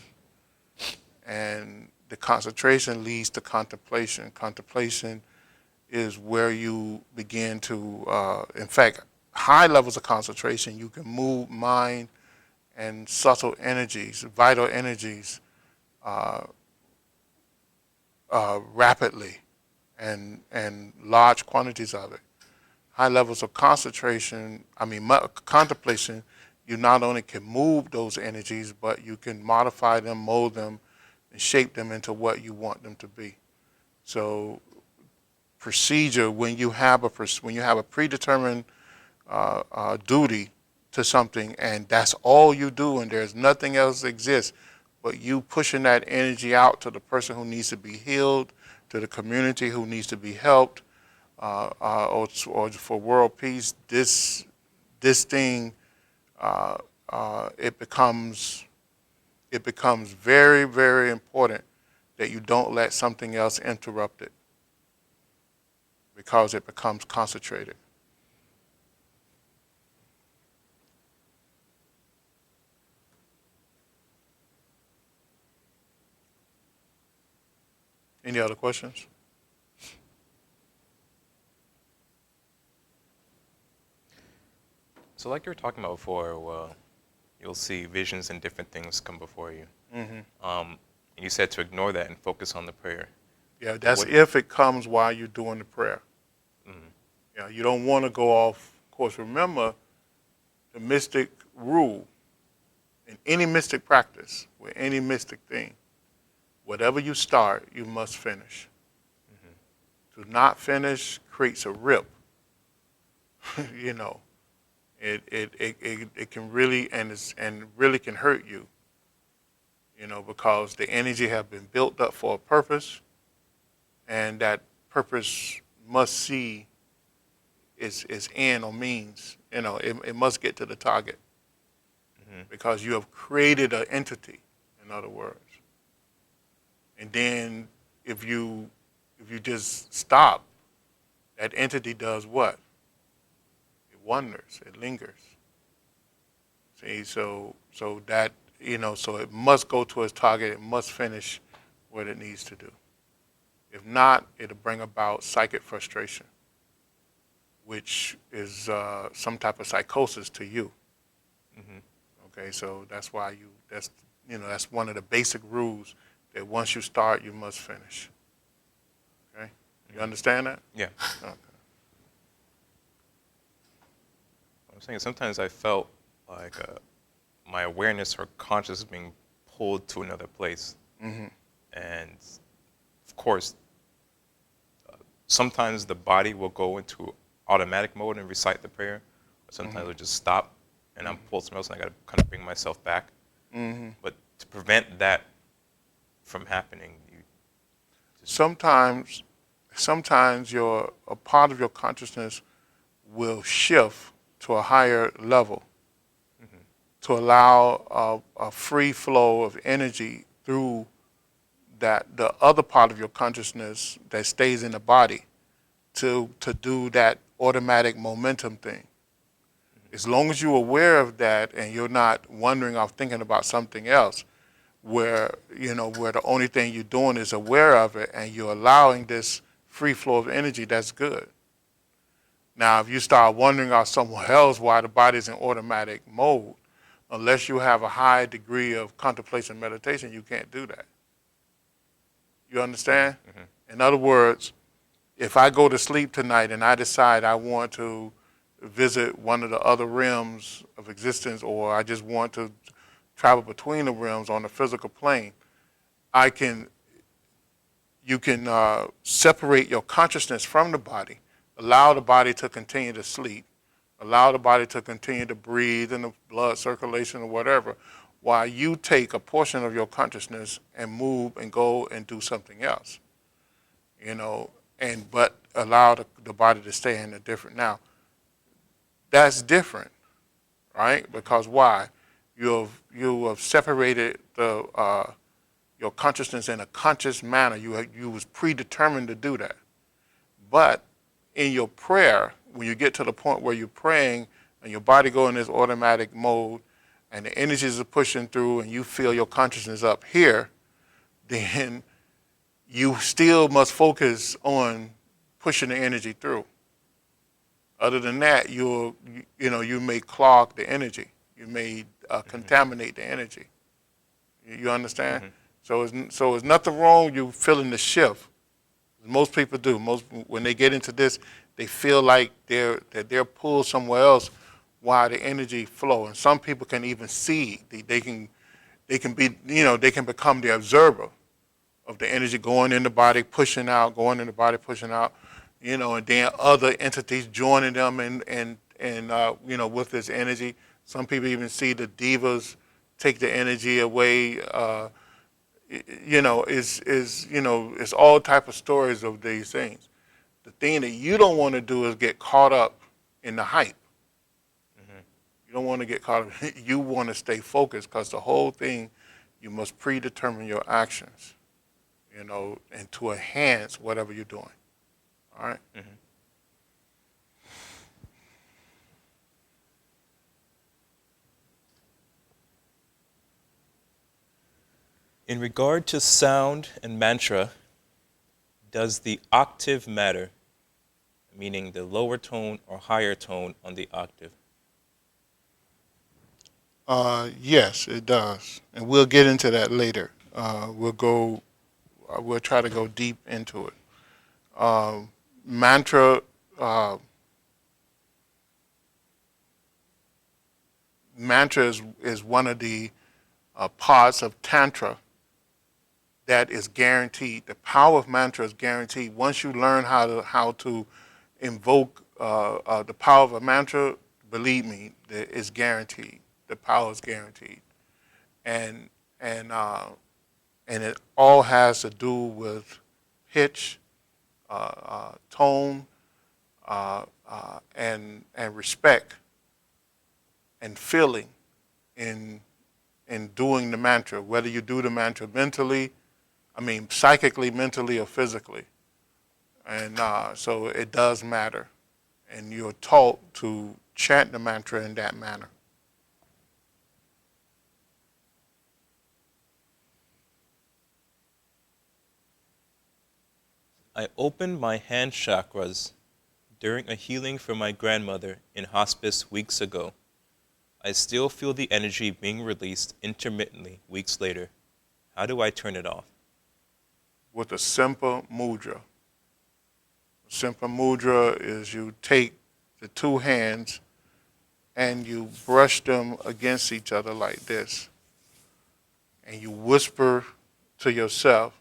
And the concentration leads to contemplation. Contemplation is where you begin to, in fact, high levels of concentration, you can move mind and subtle energies, vital energies, rapidly, and large quantities of it. High levels of concentration, contemplation, you not only can move those energies, but you can modify them, mold them, and shape them into what you want them to be. So, procedure, when you have a predetermined duty to something, and that's all you do, and there's nothing else that exists, but you pushing that energy out to the person who needs to be healed, to the community who needs to be helped, or for world peace. This thing, it becomes very, very important that you don't let something else interrupt it, because it becomes concentrated. Any other questions? So like you were talking about before, well, you'll see visions and different things come before you. Mm-hmm. And you said to ignore that and focus on the prayer. Yeah, that's if it comes while you're doing the prayer. Mm-hmm. Yeah, you don't want to go off course. Remember, the mystic rule in any mystic practice, with any mystic thing, whatever you start, you must finish. Mm-hmm. To not finish creates a rip. It can really and really can hurt you. Because the energy have been built up for a purpose, and that purpose must see its end or means. It must get to the target. Mm-hmm. Because you have created an entity, in other words. And then if you just stop, that entity does what? It wanders, it lingers. See, so that, so it must go to its target, it must finish what it needs to do. If not, it'll bring about psychic frustration, which is some type of psychosis to you. Mm-hmm. Okay, so that's why that's one of the basic rules, that once you start, you must finish. Okay, you understand that? Yeah. Okay. I'm saying sometimes I felt like my awareness or consciousness being pulled to another place. Mm-hmm. And of course, sometimes the body will go into automatic mode and recite the prayer. Or sometimes it'll just stop and I'm pulled somewhere else, and I got to kind of bring myself back. Mm-hmm. But to prevent that from happening, you sometimes a part of your consciousness will shift to a higher level to allow a free flow of energy through that the other part of your consciousness that stays in the body to do that automatic momentum thing. As long as you're aware of that and you're not wondering or thinking about something else, where where the only thing you're doing is aware of it and you're allowing this free flow of energy, that's good. Now, if you start wondering about somewhere else why the body's in automatic mode, unless you have a high degree of contemplation meditation, you can't do that. You understand? In other words, if I go to sleep tonight and I decide I want to visit one of the other realms of existence, or I just want to travel between the realms on the physical plane, you can separate your consciousness from the body, allow the body to continue to sleep, allow the body to continue to breathe in the blood circulation or whatever, while you take a portion of your consciousness and move and go and do something else, but allow the body to stay in a different. Now, that's different, right? Because why? You have separated your consciousness in a conscious manner. You was predetermined to do that. But in your prayer, when you get to the point where you're praying and your body go in this automatic mode and the energies are pushing through and you feel your consciousness up here, then you still must focus on pushing the energy through. Other than that, you may clog the energy. You may contaminate the energy. You understand? So there's nothing wrong with you feeling the shift. Most people do. When they get into this, they feel like they're pulled somewhere else while the energy flow. And some people can even see. They can be, they can become the observer of the energy going in the body, pushing out, going in the body, pushing out, and then other entities joining them and with this energy. Some people even see the devas take the energy away. It's all type of stories of these things. The thing that you don't want to do is get caught up in the hype. You don't want to get caught up. You want to stay focused, because the whole thing, you must predetermine your actions, and to enhance whatever you're doing. All right? In regard to sound and mantra, does the octave matter, meaning the lower tone or higher tone on the octave? Yes, it does, and we'll get into that later. We'll try to go deep into it. Mantra, mantra is one of the parts of Tantra that is guaranteed. The power of mantra is guaranteed. Once you learn how to invoke the power of a mantra, believe me, it's guaranteed. The power is guaranteed, and it all has to do with pitch, tone, and respect and feeling in doing the mantra. Whether you do the mantra psychically, mentally, or physically, and so it does matter, and you're taught to chant the mantra in that manner. I opened my hand chakras during a healing for my grandmother in hospice weeks ago. I still feel the energy being released intermittently weeks later. How do I turn it off? With a simple mudra. A simple mudra is you take the two hands and you brush them against each other like this. And you whisper to yourself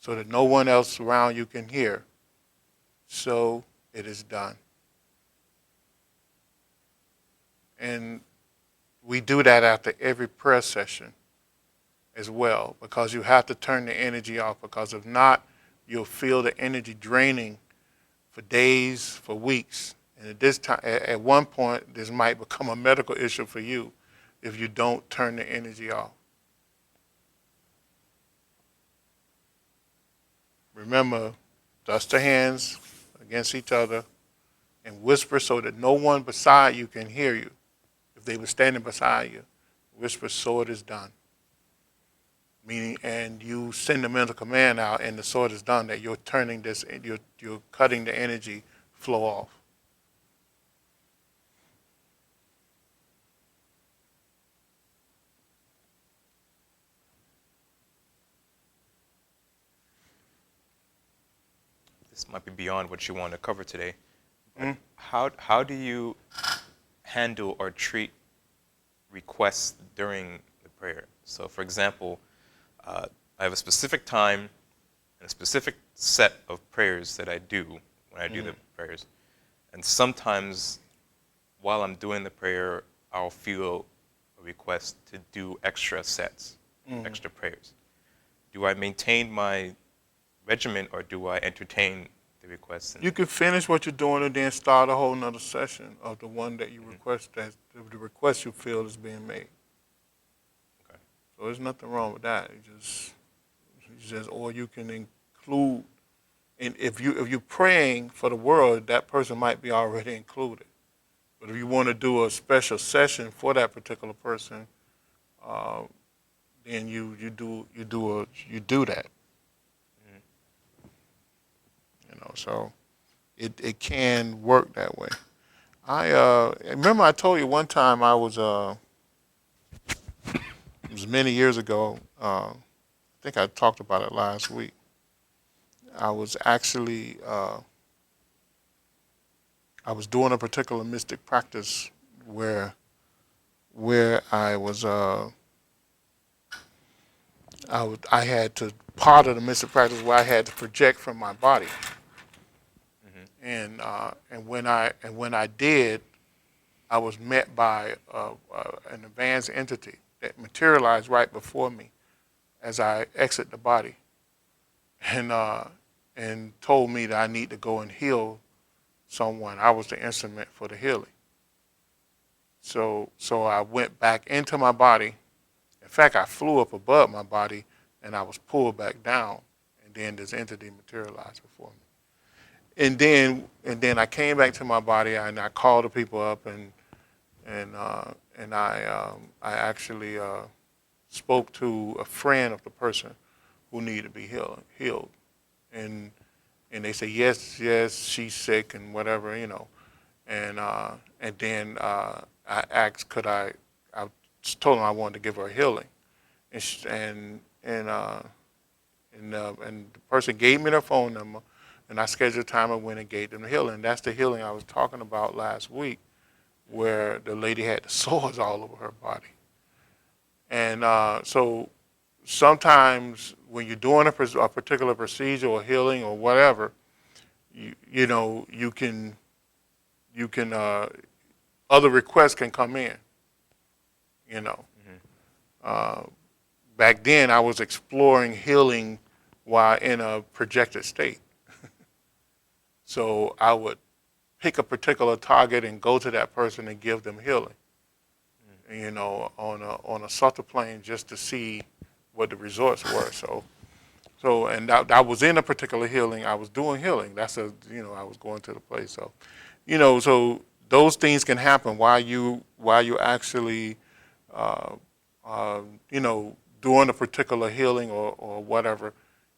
so that no one else around you can hear. So it is done. And we do that after every prayer session as well, because you have to turn the energy off, because if not, you'll feel the energy draining for days, for weeks. And at this time, at one point, this might become a medical issue for you if you don't turn the energy off. Remember, dust the hands against each other and whisper so that no one beside you can hear you. If they were standing beside you, whisper, so it is done. Meaning, and you send the mental command out, and the so it is done, that you're turning this, you're cutting the energy flow off. This might be beyond what you want to cover today. How do you handle or treat requests during the prayer? So, for example, I have a specific time and a specific set of prayers that I do when I do the prayers. And sometimes while I'm doing the prayer, I'll feel a request to do extra sets, extra prayers. Do I maintain my regimen or do I entertain the requests? You can finish what you're doing and then start a whole nother session of the one that you request, that the request you feel is being made. Okay. So there's nothing wrong with that. Or you can include, and if you're praying for the world, that person might be already included. But if you want to do a special session for that particular person, then you do that. So it can work that way. I remember I told you one time I was it was many years ago. I think I talked about it last week. I was actually I was doing a particular mystic practice where I was I had to, part of the mystic practice where I had to project from my body. And when I did, I was met by an advanced entity that materialized right before me as I exit the body, and told me that I need to go and heal someone. I was the instrument for the healing. So I went back into my body. In fact, I flew up above my body and I was pulled back down, and then this entity materialized before me. And then I came back to my body and I called the people up and I actually spoke to a friend of the person who needed to be healed, and they said yes, she's sick and whatever, and then I asked, could I told them I wanted to give her a healing, and the person gave me their phone number. And I scheduled time and went and gave them the healing. That's the healing I was talking about last week, where the lady had the sores all over her body. And so sometimes when you're doing a particular procedure or healing or whatever, you can other requests can come in. Back then I was exploring healing while in a projected state. So I would pick a particular target and go to that person and give them healing, on a subtle plane, just to see what the results were. So and that was in a particular healing. I was doing healing. I was going to the place. So, so those things can happen while you actually, doing a particular healing or whatever.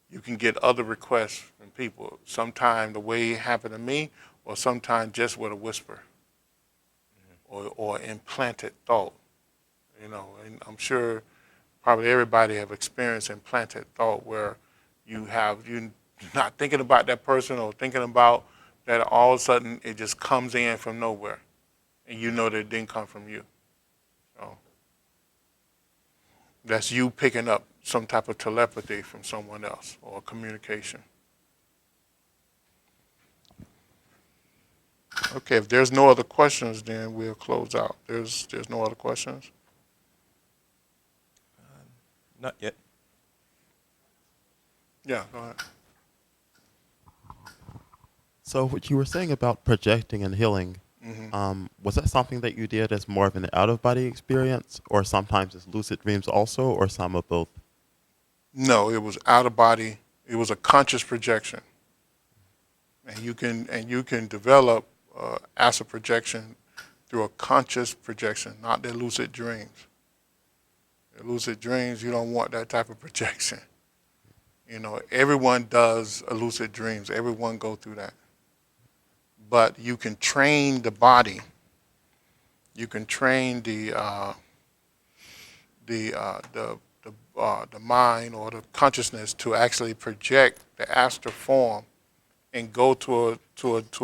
You can get other requests from people. Sometimes the way it happened to me, or sometimes just with a whisper, or implanted thought. And I'm sure probably everybody have experienced implanted thought, where you're not thinking about that person or thinking about that, all of a sudden it just comes in from nowhere, and you know that it didn't come from you. So that's you picking up some type of telepathy from someone else, or communication. Okay, if there's no other questions, then we'll close out. There's no other questions? Not yet. Yeah, go ahead. So what you were saying about projecting and healing, Hmm. was that something that you did as more of an out-of-body experience, or sometimes as lucid dreams also, or some of both? No, it was out of body. It was a conscious projection, and you can develop astral projection through a conscious projection, not the lucid dreams. The lucid dreams, you don't want that type of projection. Everyone does a lucid dreams. Everyone go through that. But you can train the body. You can train the mind or the consciousness to actually project the astral form and go to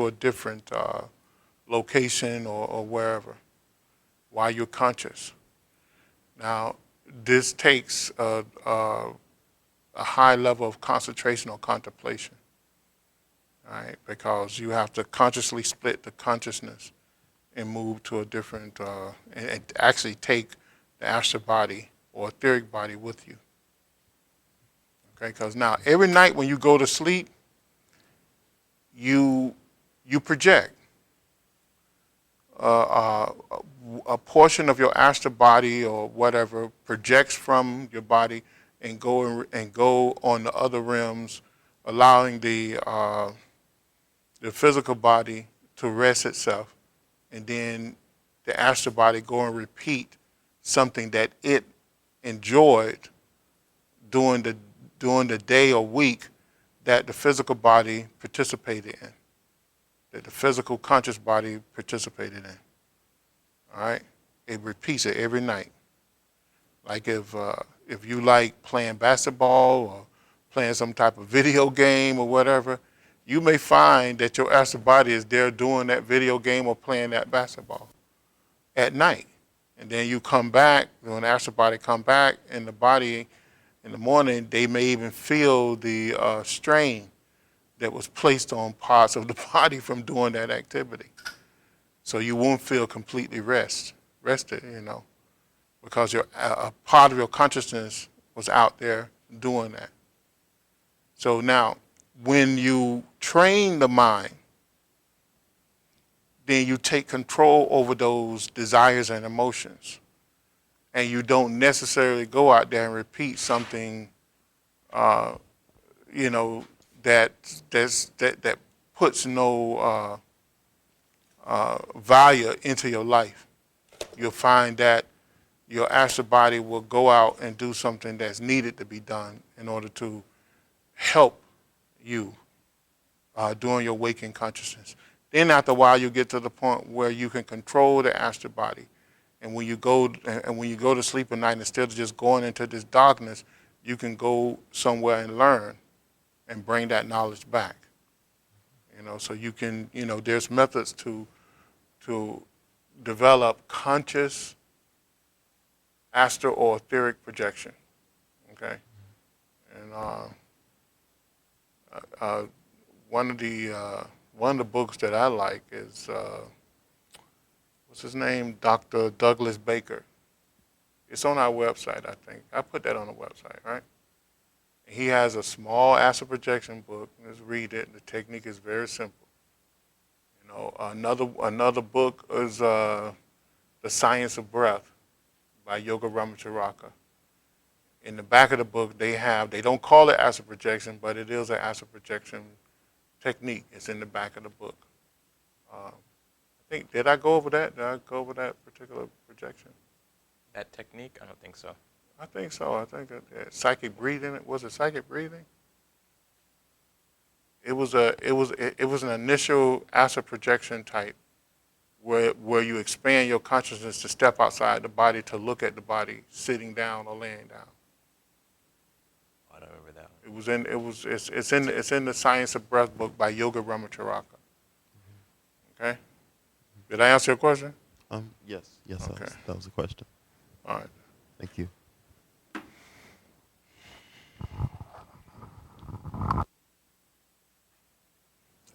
a different location or wherever while you're conscious. Now, this takes a high level of concentration or contemplation, right? Because you have to consciously split the consciousness and move to a different, and actually take the astral body or etheric body with you. Okay, because now every night when you go to sleep, you project uh, a portion of your astral body or whatever projects from your body and go on the other realms, allowing the physical body to rest itself, and then the astral body go and repeat something that it enjoyed during the day or week that the physical body participated in, that the physical conscious body participated in. All right, it repeats it every night. Like if you like playing basketball or playing some type of video game or whatever, you may find that your astral body is there doing that video game or playing that basketball at night. And then you come back, when the astral body come back in the body in the morning, they may even feel the strain that was placed on parts of the body from doing that activity. So you won't feel completely rested, because a part of your consciousness was out there doing that. So now, when you train the mind, then you take control over those desires and emotions, and you don't necessarily go out there and repeat something, uh, you know, that puts no value into your life. You'll find that your astral body will go out and do something that's needed to be done in order to help you during your waking consciousness. Then after a while, you get to the point where you can control the astral body, and when you go to sleep at night, instead of just going into this darkness, you can go somewhere and learn and bring that knowledge back. So you can, there's methods to develop conscious astral or etheric projection. Okay, and uh, one of the books that I like is what's his name, Dr. Douglas Baker. It's on our website, I think. I put that on the website, right? He has a small astral projection book. Just read it. The technique is very simple. Another book is The Science of Breath by Yoga Ramacharaka. In the back of the book, they don't call it astral projection, but it is an astral projection technique. It's in the back of the book. I think, did I go over that? Did I go over that particular projection? That technique? I don't think so. I think so. I think psychic breathing. Was it psychic breathing? It was an initial astral projection type where you expand your consciousness to step outside the body to look at the body sitting down or laying down. I don't remember that It's one. in the Science of Breath book by Yoga Ramacharaka. Okay, did I answer your question? Yes, Okay. that was a question. All right. Thank you.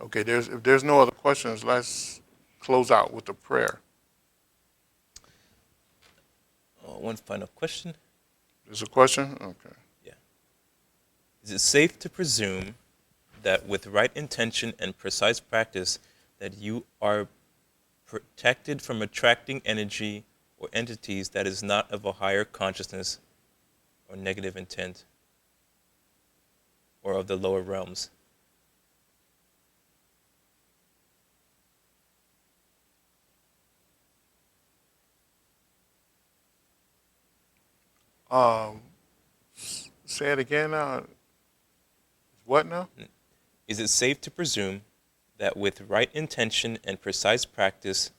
Okay. If there's no other questions, let's close out with a prayer. One final question. There's a question. Okay. Yeah. Is it safe to presume that with right intention and precise practice, that you are protected from attracting energy or entities that is not of a higher consciousness or negative intent or of the lower realms. Say it again. What now? Is it safe to presume that with right intention and precise practice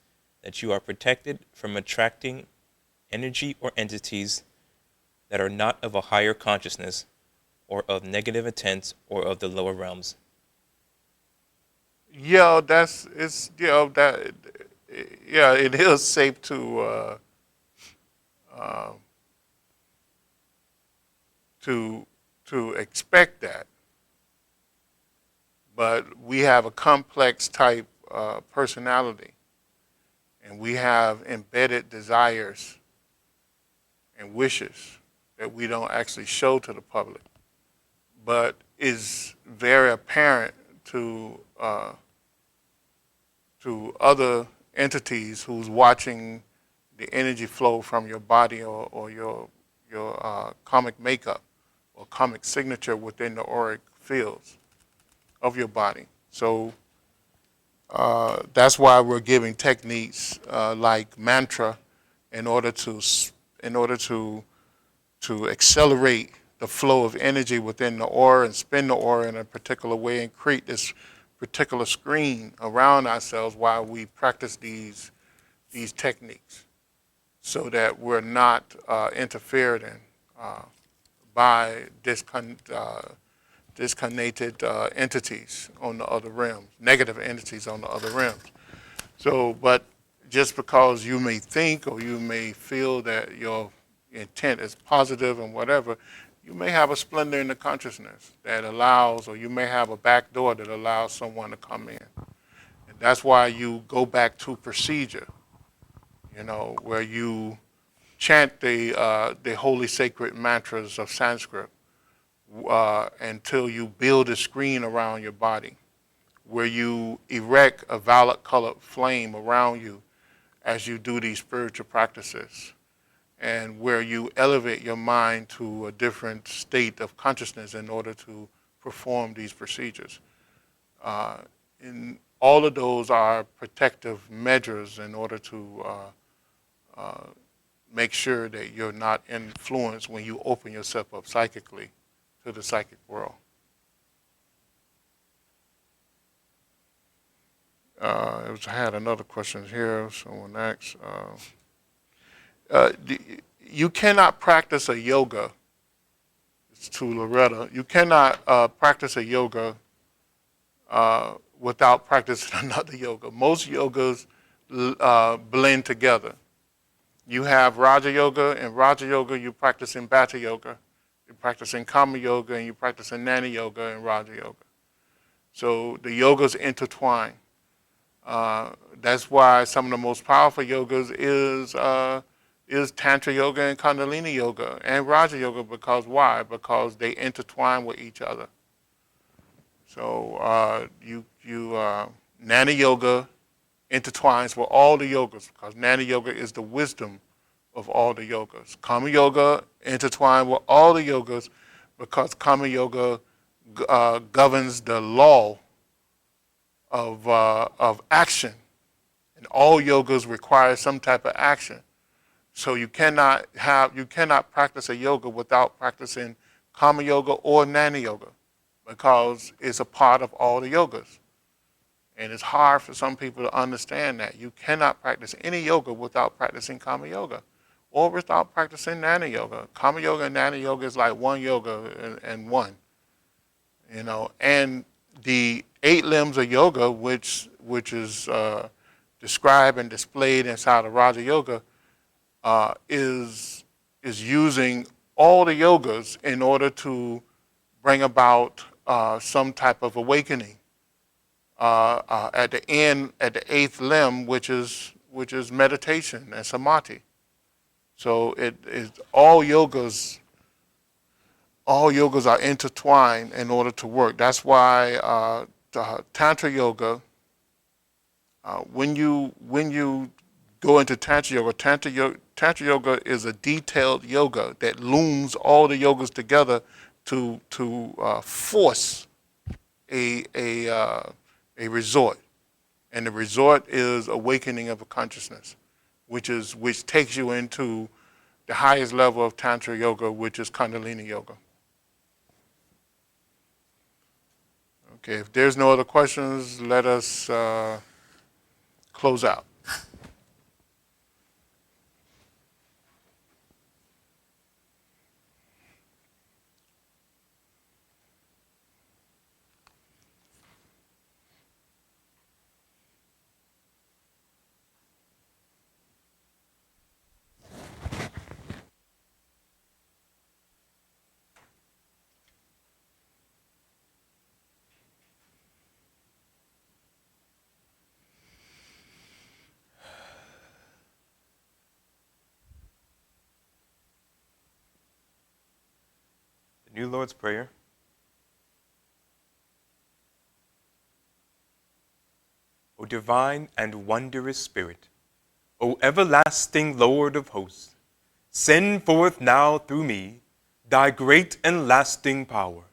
that you are protected from attracting energy or entities that are not of a higher consciousness or of negative intent or of the lower realms? Yeah, it is safe uh, to expect that, but we have a complex type personality, and we have embedded desires and wishes that we don't actually show to the public, but is very apparent to other entities who's watching the energy flow from your body or your karmic makeup or karmic signature within the auric fields of your body. So that's why we're giving techniques like mantra in order to accelerate the flow of energy within the aura and spin the aura in a particular way and create this particular screen around ourselves while we practice these techniques, so that we're not interfered in by disconnected entities on the other realms, negative entities on the other realms. So, but just because you may think or you may feel that your intent is positive and whatever, you may have a splendor in the consciousness that allows, or you may have a back door that allows someone to come in. And that's why you go back to procedure, where you chant the holy sacred mantras of Sanskrit until you build a screen around your body, where you erect a violet colored flame around you as you do these spiritual practices, and where you elevate your mind to a different state of consciousness in order to perform these procedures. And all of those are protective measures in order to make sure that you're not influenced when you open yourself up psychically to the psychic world. I had another question here. Someone asked, you cannot practice a yoga. It's to Loretta. You cannot practice a yoga without practicing another yoga. Most yogas blend together. You have Raja Yoga, and Raja Yoga you practice in Bhatha Yoga. You practice in Kama Yoga, and you practice in Jnana Yoga and Raja Yoga. So the yogas intertwine. That's why some of the most powerful yogas is Tantra Yoga and Kundalini Yoga and Raja Yoga. Because why? Because they intertwine with each other. So Jnana Yoga intertwines with all the yogas, because Jnana Yoga is the wisdom of all the yogas. Kama Yoga intertwines with all the yogas because Kama Yoga governs the law of action, and all yogas require some type of action. So you cannot practice a yoga without practicing Kama Yoga or Jnana Yoga, because it's a part of all the yogas. And it's hard for some people to understand that. You cannot practice any yoga without practicing Kama Yoga or without practicing Jnana Yoga. Kama Yoga and Jnana Yoga is like one yoga and one. And the 8 limbs of yoga, which is described and displayed inside of Raja Yoga, is using all the yogas in order to bring about some type of awakening. At the end, at the 8th limb, which is meditation and samadhi. So it is all yogas all yogas are intertwined in order to work. That's why Tantra yoga, when you go into Tantra yoga is a detailed yoga that looms all the yogas together to force a resort, and the resort is awakening of a consciousness, which takes you into the highest level of Tantra yoga, which is Kundalini yoga. Okay, if there's no other questions, let us close out. The New Lord's Prayer. O divine and wondrous Spirit, O everlasting Lord of hosts, send forth now through me thy great and lasting power.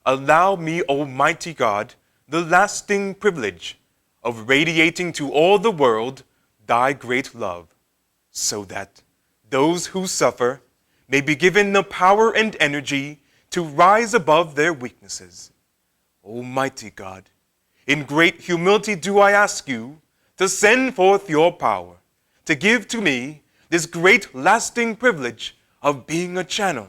Allow me, Almighty God, the lasting privilege of radiating to all the world thy great love, so that those who suffer may be given the power and energy to rise above their weaknesses. Almighty God, in great humility do I ask you to send forth your power, to give to me this great lasting privilege of being a channel,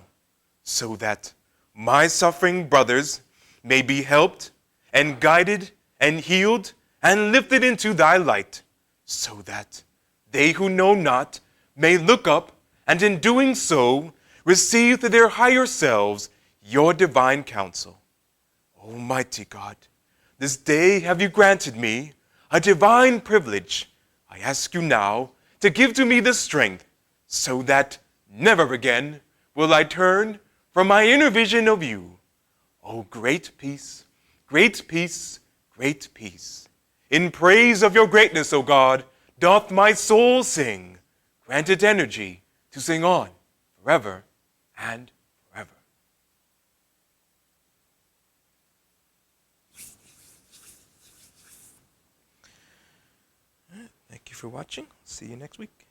so that my suffering brothers may be helped and guided and healed and lifted into thy light, so that they who know not may look up and in doing so receive to their higher selves your divine counsel. Almighty God, this day have you granted me a divine privilege. I ask you now to give to me the strength so that never again will I turn from my inner vision of you. O great peace, great peace, great peace. In praise of your greatness, O God, doth my soul sing. Grant it energy to sing on forever and forever. Thank you for watching. See you next week.